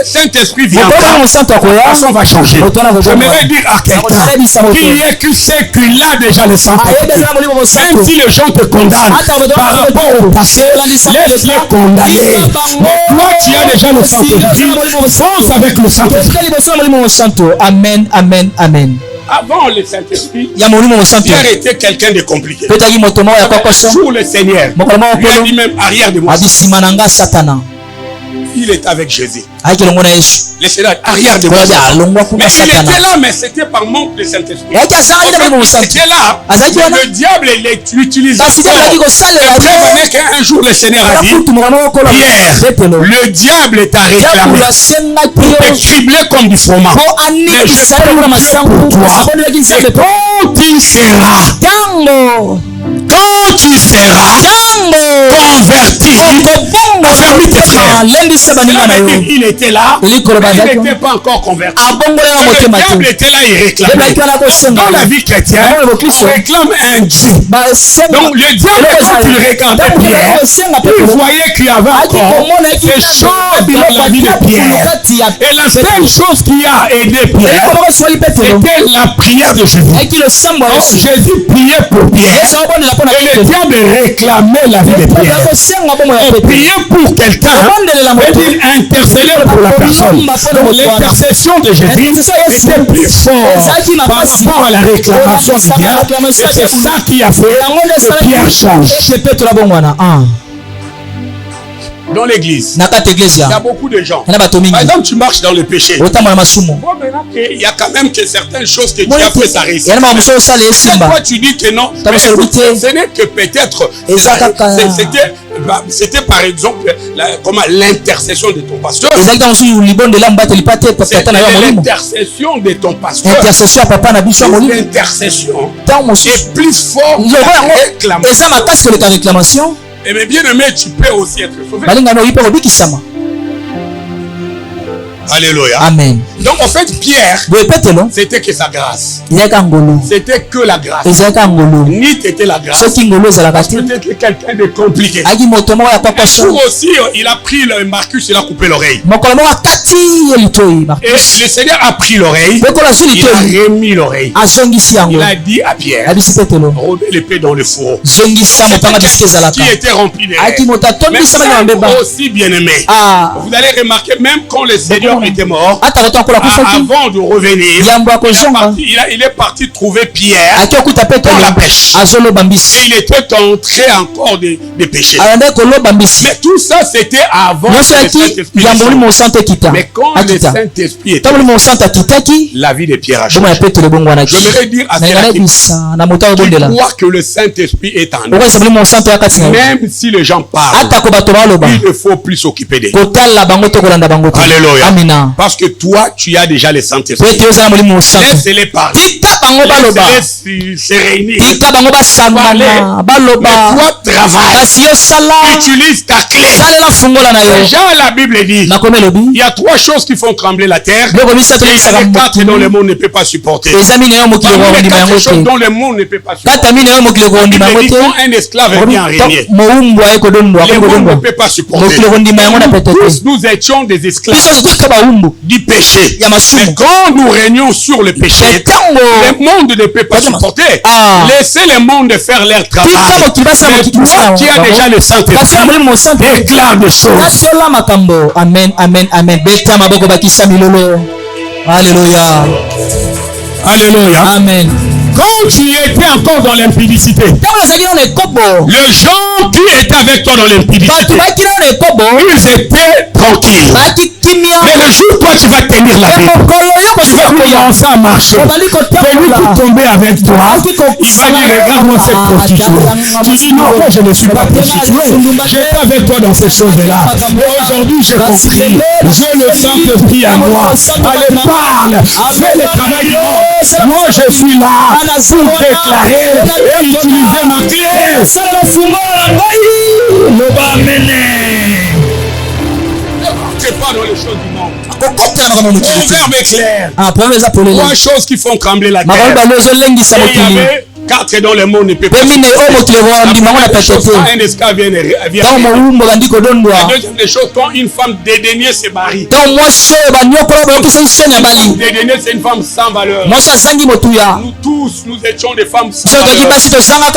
Saint-Esprit viendra, la façon va changer. J'aimerais dire à quelqu'un qui sait qu'il a déjà le Saint-Esprit, même si les gens te condamnent par rapport au passé, laisse-les condamner. Mais toi, tu as déjà le Saint-Esprit, fonce avec le Saint-Esprit. Amen, amen, amen. Avant le Saint-Esprit, Pierre était quelqu'un de compliqué. Toujours le Seigneur. Il a dit même arrière de moi. Il est avec Jésus. Le Seigneur arrière de moi. Mais il était là, mais c'était par manque de Saint-Esprit. Il était là. Le diable l'utilisait. Après, qu'un jour le Seigneur a dit Pierre, le diable t'a réclamé pour te cribler comme du fromage. Mais je peux pour toi. Et quand tu seras converti, affermis tes frères. Il était là, il n'était pas encore converti. Le diable était là, il réclamait. Dans la vie chrétienne, on réclame un Dieu. Donc le diable, quand il regardait Pierre, il voyait qu'il y avait encore des choses dans la vie de Pierre. Et la seule chose qui a aidé Pierre, c'était la prière de Jésus. Jésus priait pour Pierre. Et le diable réclamait la vie de Pierre. Et prier pour quelqu'un veut dire intercéder pour la personne. Donc l'intercession de Jésus était plus forte par rapport à la réclamation du diable. Et c'est ça qui a fait que Pierre change. Dans l'église, il y a beaucoup de gens. Par exemple, tu marches dans le péché. Il y a quand même que certaines choses que tu as fait s'arrêter. Pourquoi tu dis que non? Mais ce n'est que peut-être c'était par exemple l'intercession de ton pasteur. L'intercession de ton pasteur. L'intercession est plus forte que la réclamation. Et mais bien aimé, tu peux aussi être sauvé. Alléluia. Amen. Donc en fait, Pierre, c'était que sa grâce. C'était que la grâce. Ni t'étais la grâce. Peut-être quelqu'un de compliqué. Un jour aussi, il a pris le Marcus, il a coupé l'oreille. Et le Seigneur a pris l'oreille. Il a remis l'oreille. Il a dit à Pierre, remets l'épée dans le fourreau. Qui était rempli de rêves. Même aussi bien aimé. Vous allez remarquer, même quand le Seigneur était mort, avant de revenir, il est parti trouver Pierre dans la pêche. Et il était entré encore de péché. Mais tout ça, c'était avant le Saint-Esprit. Mais quand le Saint-Esprit était, la vie de Pierre a changé. J'aimerais dire à ceux qui croient que le Saint-Esprit est en nous, même si les gens parlent, il ne faut plus s'occuper d'eux. Alléluia. Parce que toi, tu as déjà le Saint-Esprit. Laisse-les parler. Laisse-les se réunir. Parler. Mais toi, travaille. Utilise ta clé. Déjà, la Bible dit, il y a 3 choses qui font trembler la terre. Et il y a les 4 dont le monde ne peut pas supporter. Parmi les 4 choses dont le monde ne peut pas supporter. La Bible dit, quand un esclave vient régner, le monde ne peut pas supporter. Tous nous étions des esclaves du péché. Mais quand nous régnons sur le péché, le monde ne peut pas supporter. Laissez le monde faire leur travail. Mais toi qui as déjà le Saint-Esprit, déclare des choses. Amen, amen, amen. Alléluia. Alléluia. Amen. Quand tu étais encore dans l'impudicité, les gens qui étaient avec toi dans l'impudicité, ils étaient tranquilles. Mais le jour où toi tu vas tenir la vie, tu vas commencer à marcher. Celui qui tombait avec toi, il va dire regarde-moi cette prostituée. Tu dis non, moi je ne suis pas prostituée. J'étais avec toi dans ces choses-là. Mais aujourd'hui j'ai compris. J'ai le Saint-Esprit à moi. Allez, parle. Fais le travail du monde. Moi je suis là pour déclarer et utiliser ma clé. Ne pas dans les choses du monde. Mon verbe est clair. Trois choses qui font trembler la terre. Et il y avait 4 dans le monde ne peut pas. Un esclave vient. La deuxième des choses, quand une femme dédaignée se marie. Dédaignée, c'est une femme sans valeur. Nous tous, nous étions des femmes sans valeur.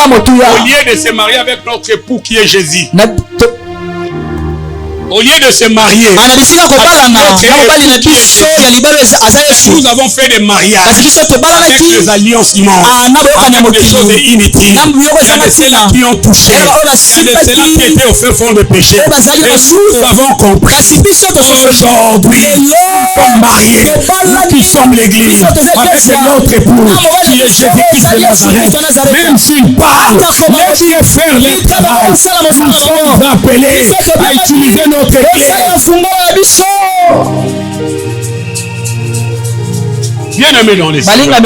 Au lieu de se marier avec notre époux qui est Jésus. Au lieu de se marier, nous avons fait des mariages avec les alliances immenses, avec des choses inutiles. Il y a de ceux-là qui ont touché, il y a de ceux-là qui étaient au fin fond de péché. Et nous avons compris aujourd'hui, nous sommes mariés, nous qui sommes l'église, avec notre époux qui est Jésus-Christ de Nazareth. Même s'il parle, laissez faire le travail. Nous sommes appelés à utiliser notre bien-aimés dans les Seigneurs,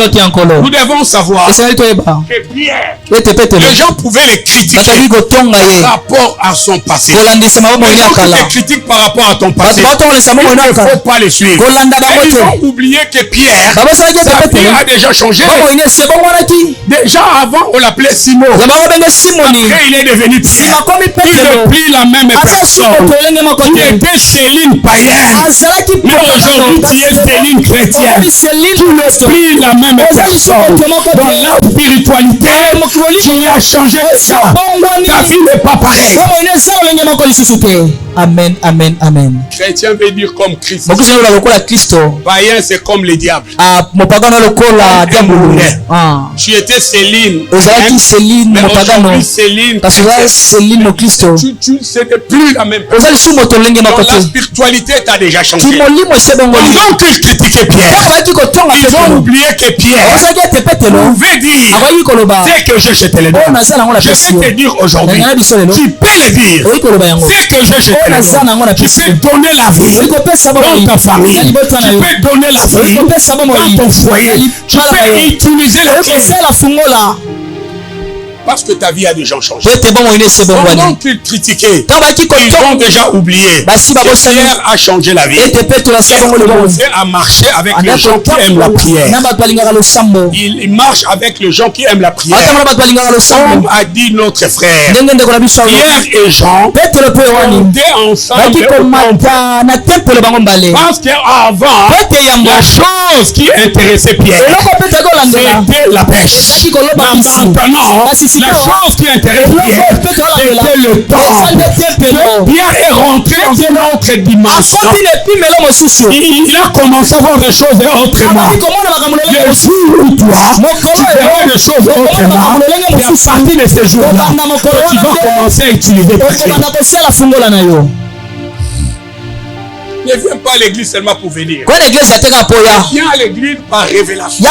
nous devons savoir que Pierre, les gens pouvaient les critiquer par rapport à son passé. Les gens qui te critiquent par rapport à ton passé, il ne faut pas les suivre. Et ils ont oublié que Pierre, sa vie a déjà changé. Déjà avant, on l'appelait Simon. Après, il est devenu Pierre. Il ne plus la même personne. Tu étais Céline païenne. Mais aujourd'hui, tu es Céline chrétienne. Tu ne plus la même personne. Dans la spiritualité, tu as changé ça. Ta vie n'est pas pareille. Amen, amen, amen. Chrétien veut dire comme Christ. Païen, c'est comme le diable. Tu étais Céline. Mais aujourd'hui, Céline, ce n'est plus la même personne. Donc la spiritualité t'a déjà changé. Ils ont critiqué Pierre. Ils ont oublié que Pierre pouvait dire c'est que j'ai jeté les dons. Je vais te dire aujourd'hui, tu peux le dire. C'est que j'ai jeté les dons. Tu peux donner la vie dans ta famille. Tu peux donner la vie dans ton foyer. Tu peux utiliser la clé. Parce que ta vie a déjà changé. Pendant qu'ils critiquaient, ils ont déjà oublié. Pierre a changé la vie. Il a commencé à marcher avec les gens qui aiment la prière. Il marche avec les gens qui aiment la prière. Comme a dit notre frère, Pierre et Jean étaient ensemble au temple. Parce qu'avant, la chose qui intéressait Pierre, c'était la pêche. Maintenant, la chose qui intéresse Pierre, c'était le temps. Pierre est rentré dans une autre dimension. Il a commencé à voir des choses autrement. Le jour où toi, tu verras des choses autrement, et à partir de ces jours-là, tu vas commencer à utiliser ta clé. Ne viens pas à l'église seulement pour venir. Viens à l'église par révélation.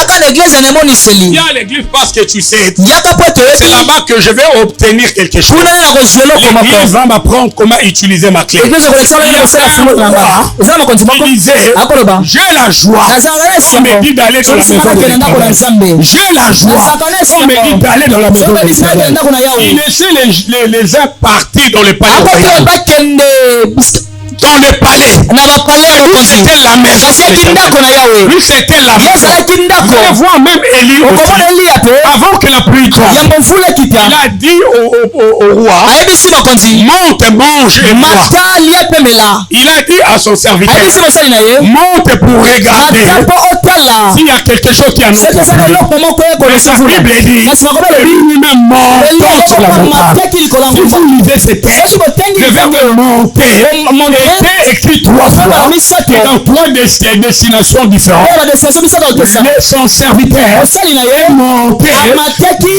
Viens à l'église parce que tu sais. C'est là-bas que je vais obtenir quelque chose. L'église va m'apprendre comment utiliser ma clé. Il disait, j'ai la joie. On me dit d'aller dans la maison de l'Éternel. J'ai la joie. On me dit d'aller dans la maison de l'Éternel. Il laissait les uns partir dans le palais royal. Dans le palais. Lui c'était la maison. Lui c'était la maison. Vous allez voir même Élie aussi. Avant que la pluie tombe, il a dit au roi, monte, mange et bois. Il a dit à son serviteur, monte pour regarder s'il y a quelque chose qui annonce la Bible dit lui-même montant sur la montagne. Si vous lisez ces textes, le verbe monter était écrit 3 fois et dans 3 destinations différentes. Son serviteur est monté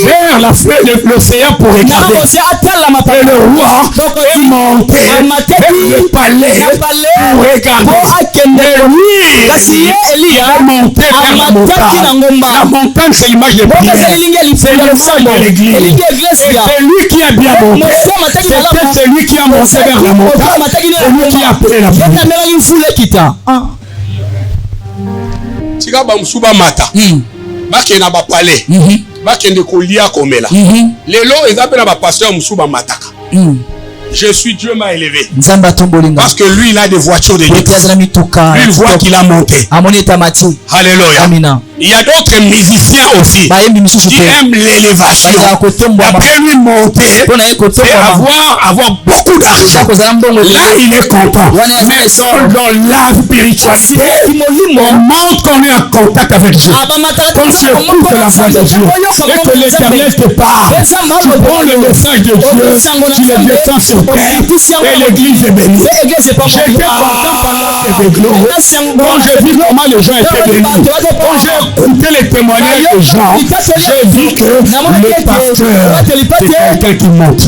vers l'océan pour regarder. Et le roi est monté vers le palais pour regarder. Et lui, il est monté vers la montagne. La montagne, c'est l'image de prière. C'est l'image de l'église. Et c'est lui qui a bien monté. C'était celui qui a monté vers la montagne. C'est lui qui a appelé la prière. Tika ba musuba mata. Bakena ba palais. Bakende kolia komela. Lelo ezapena ba pasteur musuba mataka. Je suis Dieu m'a élevé. Parce que lui il a des voitures de luxe. Lui il voit qu'il a monté. Alléluia. Il y a d'autres musiciens aussi qui aiment l'élévation. Après lui monter, c'est avoir beaucoup d'argent. Là il est content. Mais dans la spiritualité, on montre qu'on est en contact avec Dieu. Qu'on s'écoute la voix de Dieu. Et que l'Éternel te parle. Tu prends le message de Dieu, tu le descends sur terre. Et l'église est bénie. J'étais content pendant ces églises. Quand j'ai vu comment les gens étaient bénis. Quand j'ai écouté les témoignages des gens, j'ai vu que le pasteur, c'est quelqu'un qui monte.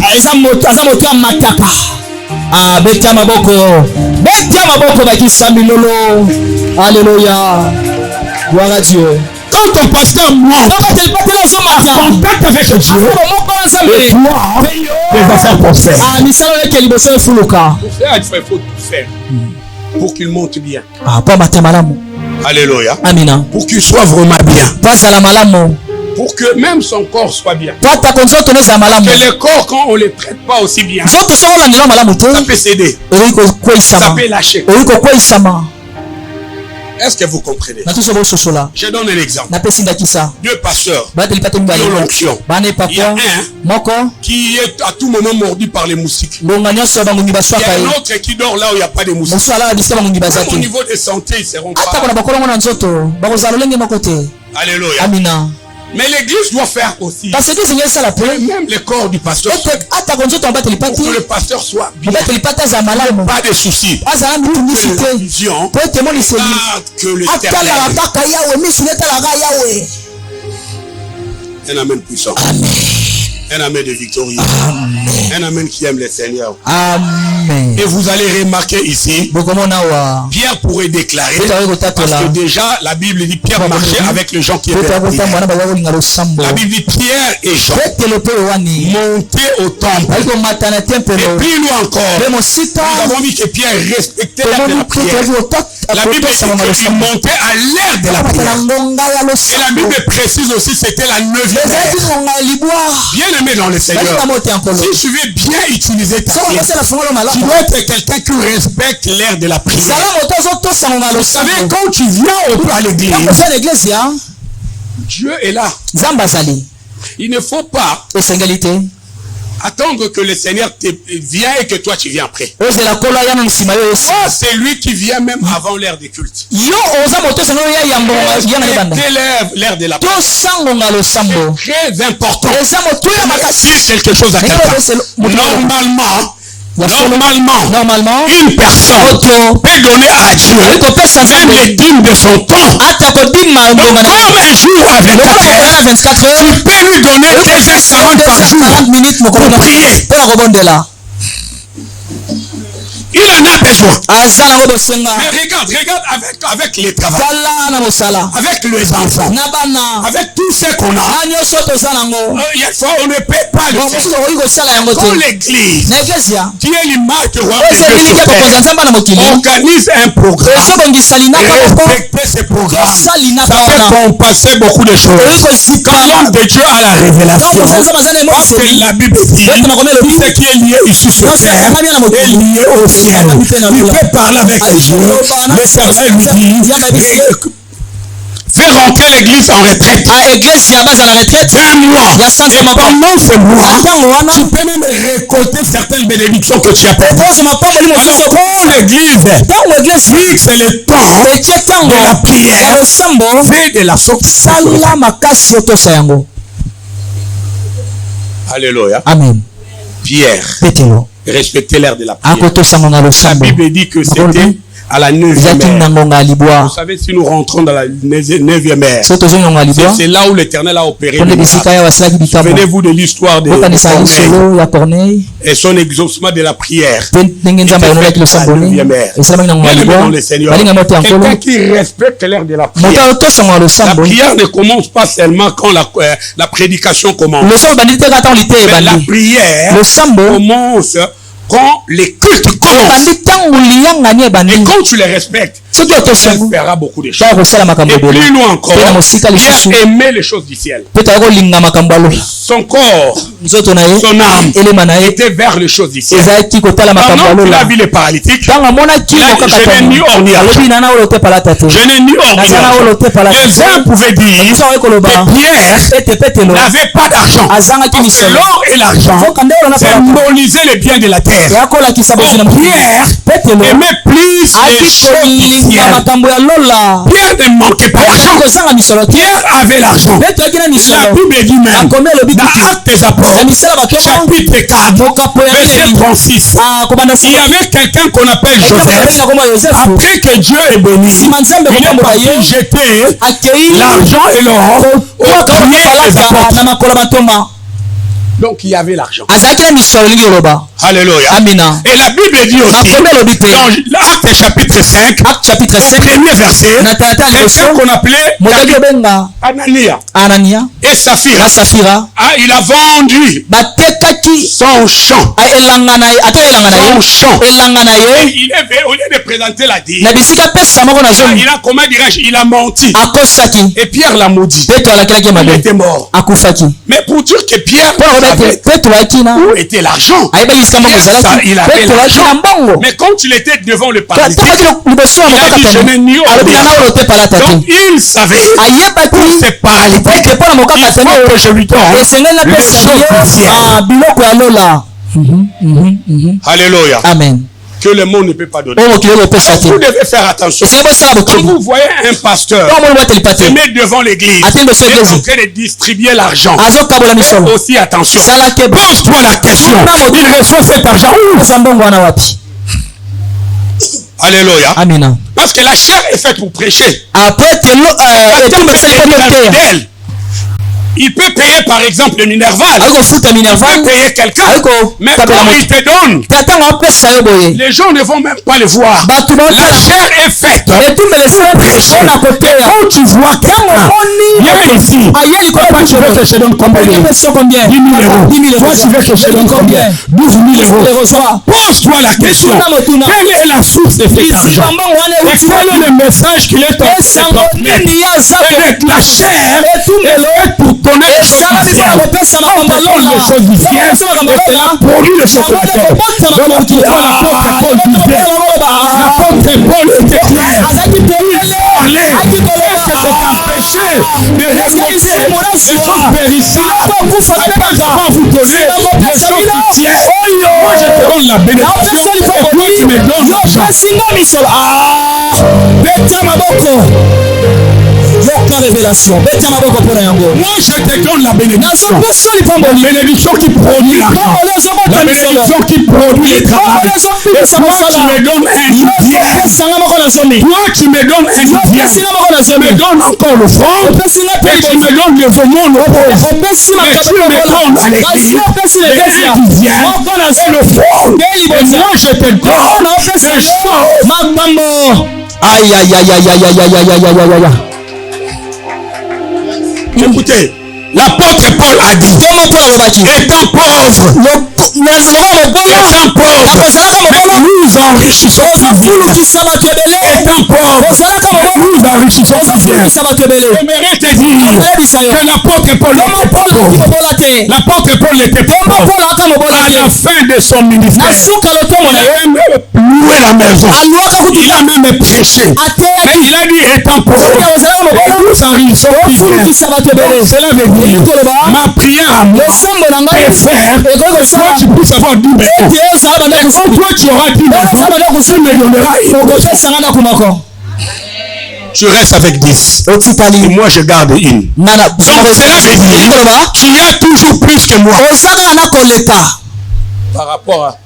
Betia maboko bakisa milolo. Alléluia. Gloire à Dieu. Quand ton pasteur monte en contact avec Dieu, et toi, tes affaires prospèrent. Il faut tout faire pour qu'il monte bien. Alléluia. Amina. Pour qu'il soit vraiment bien. Pour que même son corps soit bien. Que les corps, quand on ne les traite pas aussi bien, ça peut céder. Ça peut lâcher. Est-ce que vous comprenez? Je donne un exemple. Deux pasteurs qui ont l'onction. Il y a un qui est à tout moment mordu par les moustiques. Il y a un autre qui dort là où il n'y a pas de moustiques. Même au niveau de santé, ils ne seront pas. Alléluia. Mais l'église doit faire aussi. Même le corps du pasteur. Pour que le pasteur soit bien. Pas de soucis. Que vision. Que l'Éternel. Un amen puissant. Amen. Un amen de victorieux. Amen. Un amen qui aime le Seigneur. Amen. Et vous allez remarquer ici, Pierre pourrait déclarer, parce que déjà la Bible dit Pierre marchait avec les gens qui étaient là. La Bible dit Pierre et Jean montaient au temple. Et puis nous encore, nous avons vu que Pierre respectait l'heure de la prière. La Bible dit qu'il montait à l'heure de la prière. Et la Bible précise aussi c'était la 9e heure. Bien aimé dans le Seigneur, si tu veux bien utiliser ta prière, tu dois être quelqu'un qui respecte l'heure de la prière. Vous savez, quand tu viens à l'église, Dieu est là. Il ne faut pas attendre que le Seigneur vienne et que toi tu viens après. C'est lui qui vient même avant l'heure des cultes. L'heure de la prière. C'est très important. Si quelque chose à quelqu'un. Normalement, une personne peut donner à Dieu même les dîmes de son temps. Comme un jour à 24 heures, tu peux lui donner 2h40 par jour pour prier. Il en a besoin. Mais regarde avec les travaux, avec les enfants, avec tout ce qu'on a. On ne peut pas le faire. Quand l'église, qui est l'image de roi de Dieu sur terre, organise un programme, respecter ce programme, ça fait compasser beaucoup de choses. Quand l'homme de Dieu a la révélation, parce que la Bible dit, tout ce qui est lié ici sur terre est lié au ciel. Il peut parler avec Dieu. L'Éternel lui dit, fait rentrer l'église en retraite. D'un mois. Et pendant ce mois, tu peux même récolter certaines bénédictions que tu as perdues. Alors quand l'église fixe le temps de la prière, fait de la sorte. Alléluia. Amen. Pierre, respectez l'heure de la prière. La Bible dit que c'était à la 9e heure. Vous savez, si nous rentrons dans la 9e heure, c'est là où l'Éternel a opéré. Souvenez-vous de l'histoire de Corneille et son exaucement de la prière. Quelqu'un qui respecte l'heure de la prière. La prière ne commence pas seulement quand la prédication commence. Mais la prière commence quand les cultes commencent. Et quand tu les respectes, tu fera beaucoup de choses. Et plus loin encore, Pierre aimait les choses du ciel. Son corps, son âme était vers les choses du ciel. Pendant qu'il a vu les paralytiques, je n'ai ni or ni argent. Je n'ai ni or ni argent. Les uns pouvaient dire que Pierre n'avait pas d'argent. Parce que l'or et l'argent symbolisaient les biens de la terre. Pierre aimait plus les choses du ciel. Pierre ne manquait pas d'argent. Pierre avait l'argent. La Bible dit même dans Actes des Apôtres, chapitre 4, verset 36, il y avait quelqu'un qu'on appelle Joseph. Après que Dieu est béni, il est parti jeter l'argent et l'or au pied des apôtres. Donc il y avait l'argent. Alléluia. Et la Bible dit aussi dans Actes chapitre 5, au premier verset, quelqu'un qu'on appelait Anania et Saphira, il a vendu son champ. Et il est au lieu de présenter la dîme, il a, comment dirais-je, il a menti. Et Pierre l'a maudit. Il était mort. Mais pour dire que Pierre savait où était l'argent. Il avait l'argent. Mais quand il était devant le paralytique, il a dit je n'ai ni or ni argent. Donc il savait pour ces paralytiques, il faut que je lui donne les choses du ciel. Alléluia. Amen. Que le monde ne peut pas donner. Vous devez faire attention. Quand vous voyez un pasteur se mettre devant l'église et en train de distribuer l'argent, faites aussi attention. Pose-toi la question. Il reçoit cet argent où? Alléluia. Amina. Parce que la chair est faite pour prêcher. Il peut payer par exemple le Minerval. Il peut payer quelqu'un. Mais quand il te donne, les gens ne vont même pas le voir. La chair est faite. Et quand tu vois quelqu'un, viens ici. Toi tu veux que je donne combien? 10 000 euros. Toi tu veux que je donne combien? 12 000 euros. Pose-toi la question. Quelle est la source de cet argent? Et quel est le message qu'il est en train de transmettre? La chair est faite pour donner les choses du ciel. On te donne les choses du ciel et c'est là pour lui le chocolat. Donc tu vois l'apôtre Paul disait, l'apôtre Paul était clair. Allez, est-ce que c'est un péché de récolter les choses périssables après avoir vous donné les choses du ciel? Moi je te donne la bénédiction et toi tu me donnes l'argent. Révélation. Moi je te donne la bénédiction. La bénédiction qui produit l'argent. La bénédiction qui produit le travail. Et toi tu me donnes un bien. Toi tu me donnes un bien. Tu me donnes encore le front. Et tu me donnes les aumônes aux pauvres. Et tu me donnes à l'église les bien et le front. Et moi je te donne ces choses. Aïe aïe aïe aïe aïe aïe aïe aïe aïe aïe. Écoutez, l'apôtre Paul a dit, étant pauvre, nous enrichissons plus vite. Étant pauvre, nous enrichissons plus vite. J'aimerais te dire que l'apôtre Paul n'était pas pauvre. L'apôtre Paul n'était pas pauvre. À la fin de son ministère, il a même loué la maison. Il a même prêché. Mais il a dit étant pauvre, nous enrichissons qui vient. Cela veut dire ma prière à moi peut faire que toi tu puisses avoir 10 maisons. Et quand toi tu auras 10 maisons, tu me donneras une. Tu restes avec 10. Et moi je garde une. Donc cela veut dire tu as toujours plus que moi. Par rapport à...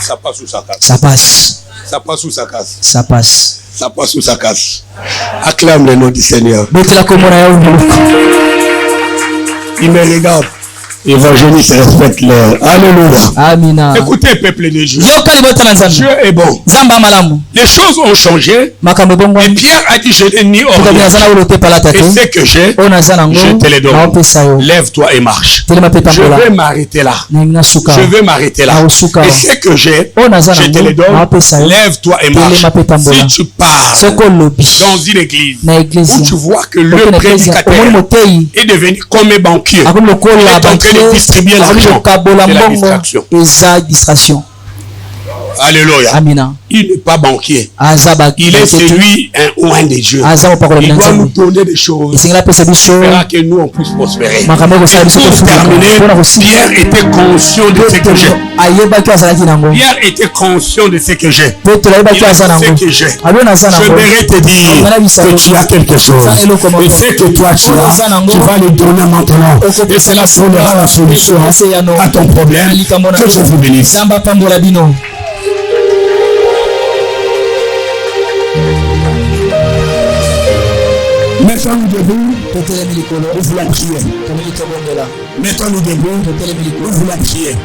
Ça passe ou ça casse? Ça passe. Ça passe ou ça casse? Ça passe. Ça passe ou ça casse? Acclame le nom du Seigneur. Il me regarde. Évangéliste respecte l'heure. Alléluia. Amina. Écoutez, peuple de Dieu. Dieu est bon. Les choses ont changé. Et Pierre a dit, je n'ai ni or. Et ce que j'ai, je te le donne. Lève-toi et marche. Je vais m'arrêter là. Je vais m'arrêter là. Et ce que j'ai, je te le donne. Lève-toi et marche. Si tu pars dans une église où tu vois que le prédicateur est devenu comme un banquier, de distribuer l'argent, c'est la distraction. Alléluia. Amina. Il n'est pas banquier. Il est celui un oint de Dieu. Il doit nous donner des choses. Il fera que nous on puisse prospérer. Pour terminer, Pierre était conscient de ce que j'ai. Pierre était conscient de ce que j'ai. J'aimerais te dire que tu as quelque chose. Et ce que toi tu as, tu vas le donner maintenant. Et cela sera la solution à ton problème. Que je vous bénisse. Mettons-nous debout, ouvre la prière. Mettons-nous debout, ouvre la prière.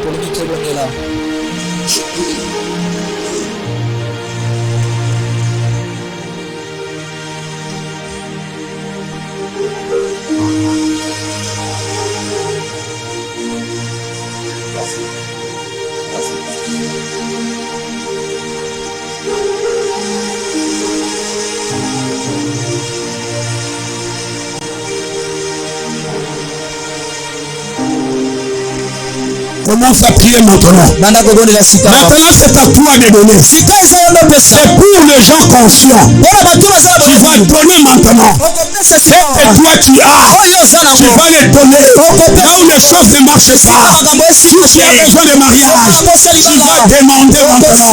Commence à prier maintenant. Maintenant c'est à toi de donner. C'est pour les gens conscients. Tu vas donner maintenant. Et toi tu as. Tu vas les donner. Là où les choses ne marchent pas. Si tu as besoin de mariage, tu vas demander maintenant.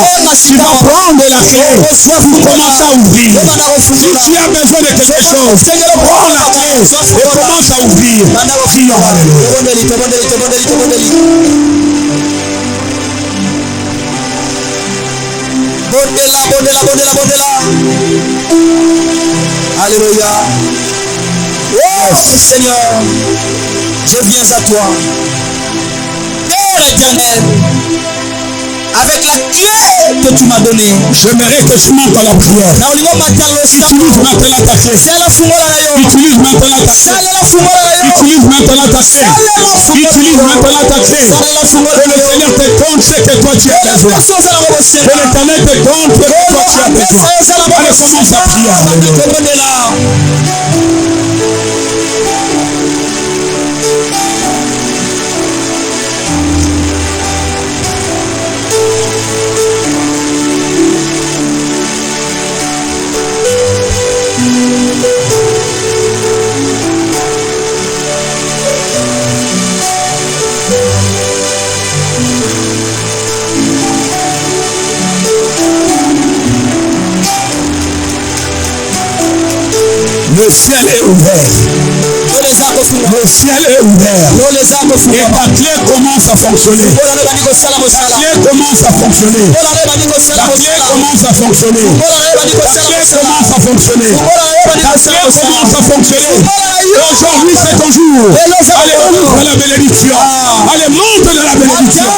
Tu vas prendre la clé. Tu commences à ouvrir. Si tu as besoin de quelque chose, prends la clé et commence à ouvrir. Prions. Bondela. Alléluia. Oh Seigneur, je viens à toi. Père éternel, avec la clé que tu m'as donnée, j'aimerais que tu montes à la prière. Utilise maintenant ta clé. Utilise maintenant ta clé. Utilise maintenant ta clé. Utilise maintenant ta clé. Que le Seigneur te donne ce que toi tu as besoin. Que l'Éternel te donne ce que toi tu as besoin. Allez, commence à prier. Le ciel est ouvert. Le ciel est ouvert. Et ta clé commence à fonctionner. Ta clé commence à fonctionner. Ta clé commence à fonctionner. Ta clé commence à fonctionner. Ta clé commence à fonctionner. Aujourd'hui c'est ton jour. Allez, ouvre la bénédiction. Allez, monte de la bénédiction.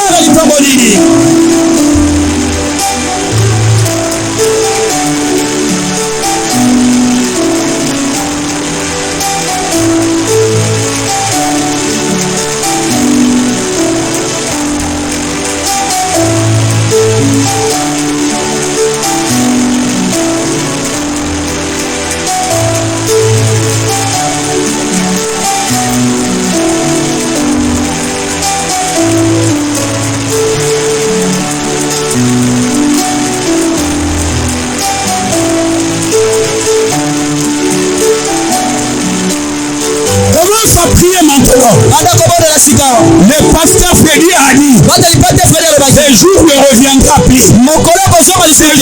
Ce jour ne reviendra plus. Ce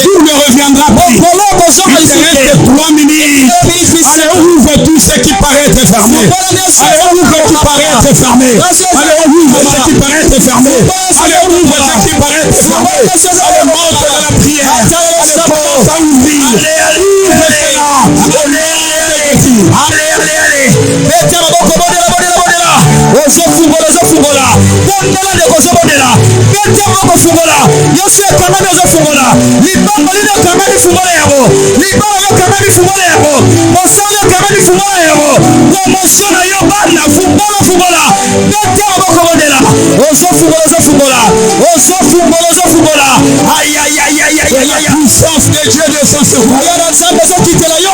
jour ne reviendra plus. Il te reste 3 minutes. Allez, ouvre tout ce qui paraît être fermé. Allez, ouvre ce qui paraît être fermé. Allez, ouvre ce qui paraît être fermé. Allez, ouvre ce qui paraît être fermé. Allez, monte dans la prière. Allez, commence à ouvrir. Ouvre cela. Allez. Ozofungola bondela ndeko ozobondela bete moko fungola nyonso ekangami ozofungola libanga lino ekangami fungola yango libanga yo ekangami fungola yango mosala ekangami fungola yango promosio na yo bana fungola bete moko bondela ozofungola la puissance de Dieu descend sur toi.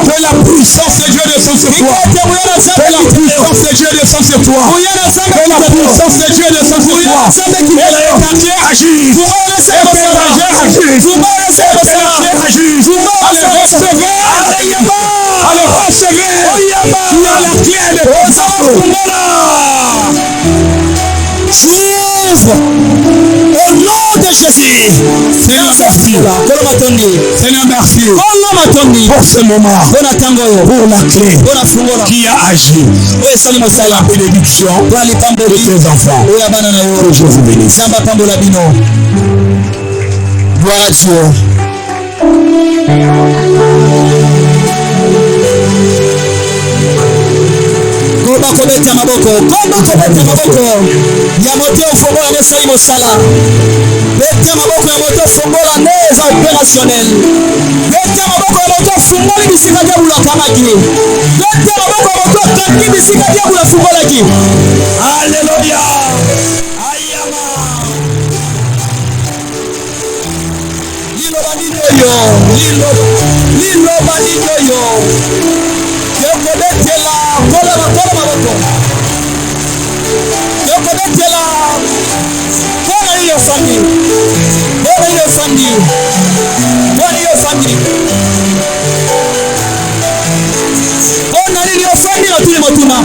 Que la puissance de Dieu descend sur toi. Que la puissance de Dieu descend sur toi. Que la puissance de Dieu descend sur toi. Et le quartier agit. Et le berger agit. Allez recevoir. Tu as la clé de au nom de Jésus. Seigneur, merci. Seigneur, merci pour ce moment, pour la clé qui a agi, la bénédiction de tes enfants. Que Dieu vous bénisse. Gloire à Dieu. Kobeta maboko ya moto ofongola nesali mosala beta maboko ya moto ofongola neza opérationnel beta maboko ya moto ofungoli bisika bya bulakamaki beta maboko ya moto okangi bisika bya bulafungolaki. Alleluia. Ayama liloba nini oyo yokobetela kola maboko yokobetela kola iyo fandi kona iyo fandi na tuli motuna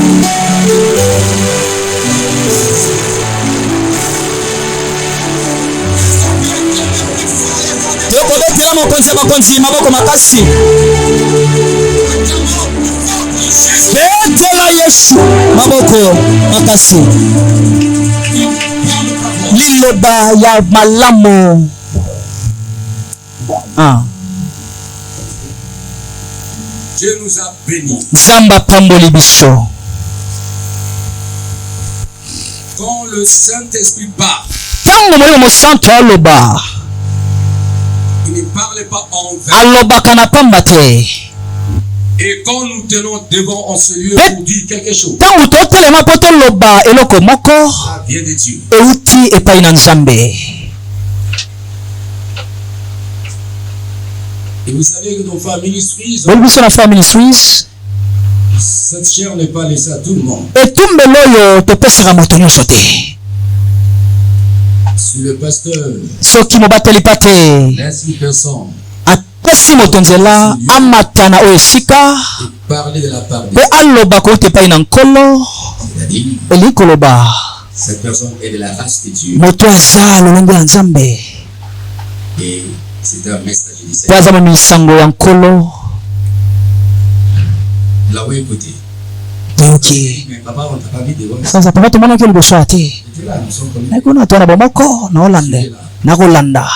yokobetela mokonzi maboko makasi betela Yesu maboko makasi liloba ya malamu. Dieu nous a bénis. Zamba pamboli biso. Quand le Saint-Esprit parle, tango molimo mosantu aloba, il ne parle pas en vain. Aloba kana pamba te. Et quand nous tenons devant en ce lieu pour dire quelque chose, ça vient de Dieu. Et vous savez que dans Family Ministries, cette chair n'est pas laissée à tout le monde. Si le pasteur laisse une personne pesi motonzela amatana oyo esika pe aloba kote epai na nkolo eli koloba moto aza lolenge ya nzambe po aza misango ya nkolo. oyoki sasa papa tomonaki liboso ya te nakona twana bomoko nakolanda.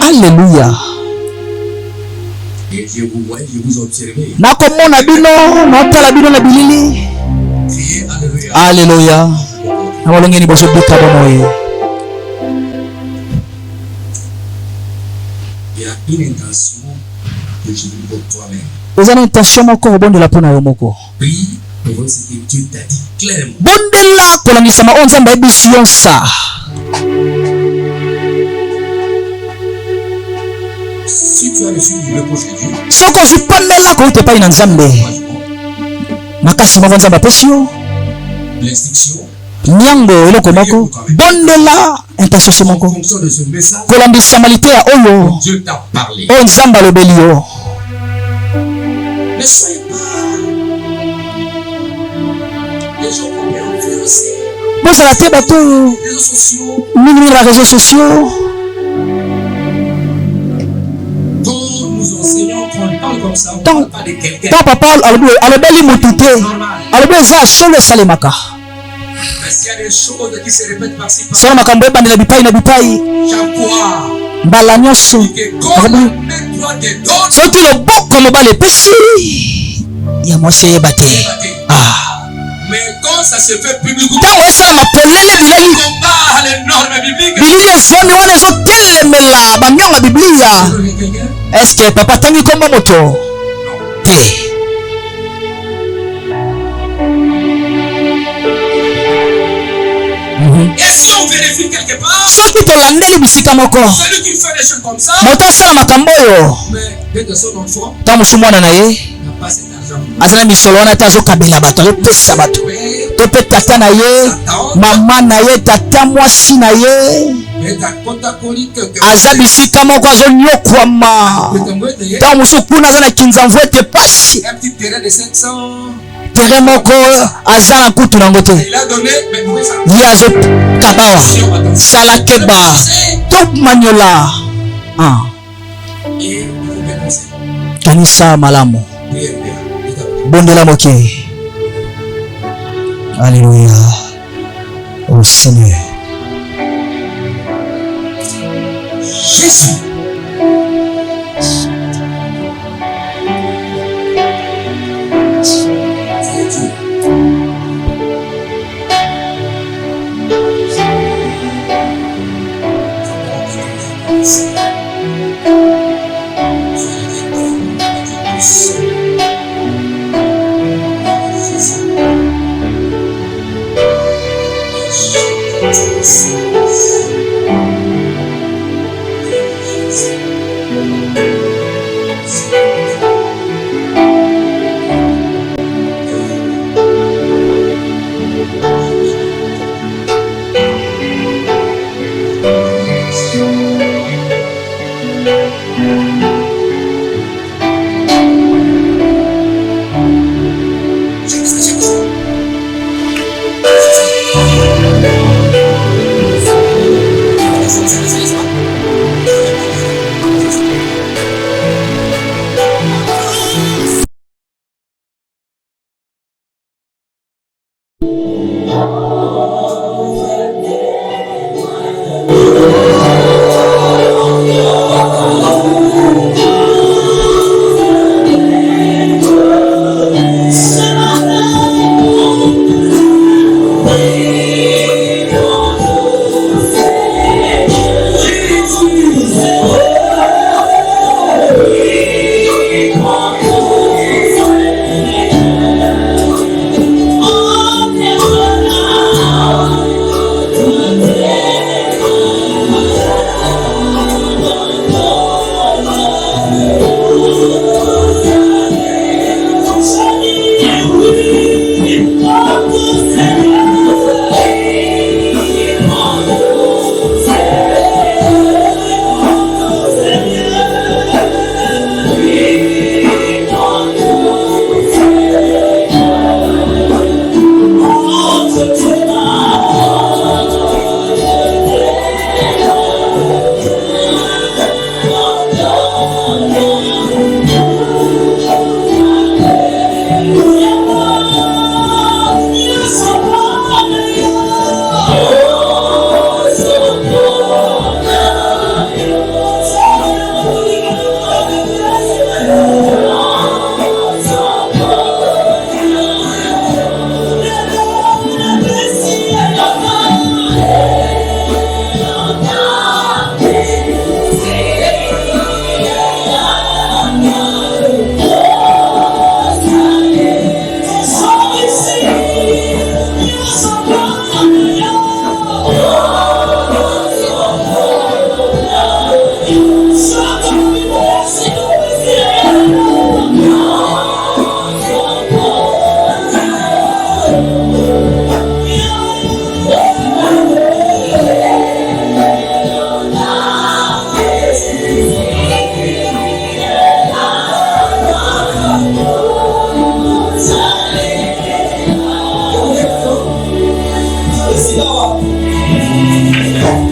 Alléluia. Nakomona bino natala bino na bilili. Alléluia. Nabolongeni boso bika bomoye. Il y a une intention que je veux pour toi-même. Vous avez une intention moko obondela pona yo moko. Prie pour ce que Dieu t'a dit clairement. Bondela kolangisa ma onzamba ebision sa. Si tu as reçu une réponse de Dieu, soko zipandela kote pa ina nzambe makasi moko nzambe apesio l'instruction nyango eloko moko bondela intention en moko fonction de ce message kolambisa malite ya oyo Dieu t'a parlé. oyo nzambe alobeli yo. Ne soyez pas les gens vont bien influencer. bozala te bato mingi na réseaux sociaux. Tant papa alobeli mutu te alobi eza solo esalemaka solo makambo ebandela bipai na bipai mbala nyonso soki loboko mobali epesi ya mwasi eyeba te. ntango esalama polele bilili evwami wana ezotelemela bamionga biblia. Eske papa tangi komba moto te? soki tolandeli bisika moko moto asala makambo oyo ta mosu mwana na ye aza na misolo wana te azokabela bato azopesa bato to mpe tata na ye mama na ye tata mwasi na ye aza bisika moko azonyokwama ntango mosu kuna aza na kinzamvu ete pasi terrain moko aza na kutu nango te ye azokabawa salakeba to maniola kanisa malamu bondela moke. Alléluia au Seigneur Jésus.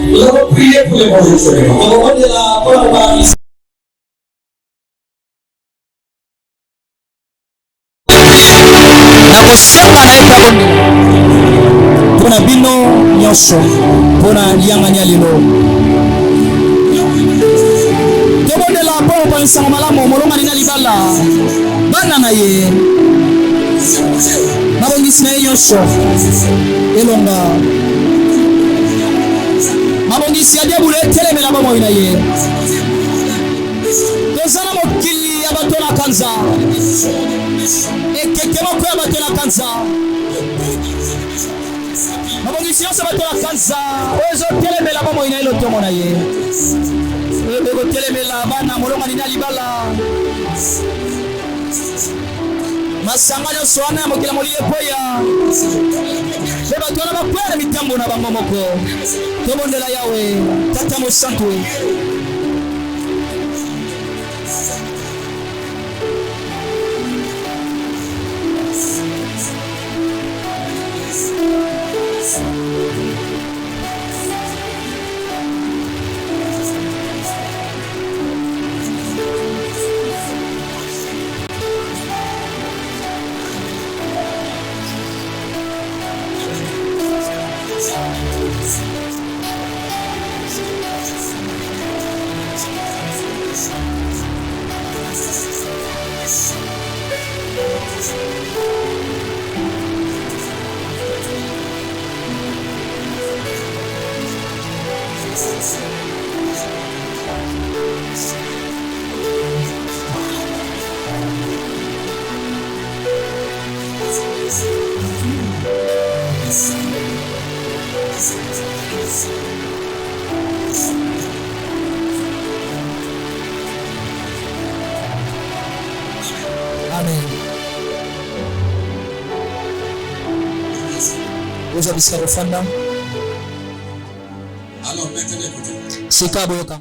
Nous allons prier pour les bons Seigneur. Pona bino nyonso pona lianganya lelo tobondela mpo opanisanga malamu molongani na libala bana na ye mabongisi na ye nyonso elonga mabongisi ya diabule etelemela bomoi na ye toza na mokili ya bato na kanza ekeke moko ya bato na kanza mabongisi nyonso bato na kanza oyo ezotelemela bomoi na ye lotomo na ye oyo ekotelemela bana molongani na libala masanga nyonso wana ya mokili ya molili epoya mpe bato wana bakwea na mitambo na bango moko tobondela yawe tata mosantu Amen. Vous avez ça au fond. Alors maintenant écoutez. C'est quoi, Boyoka?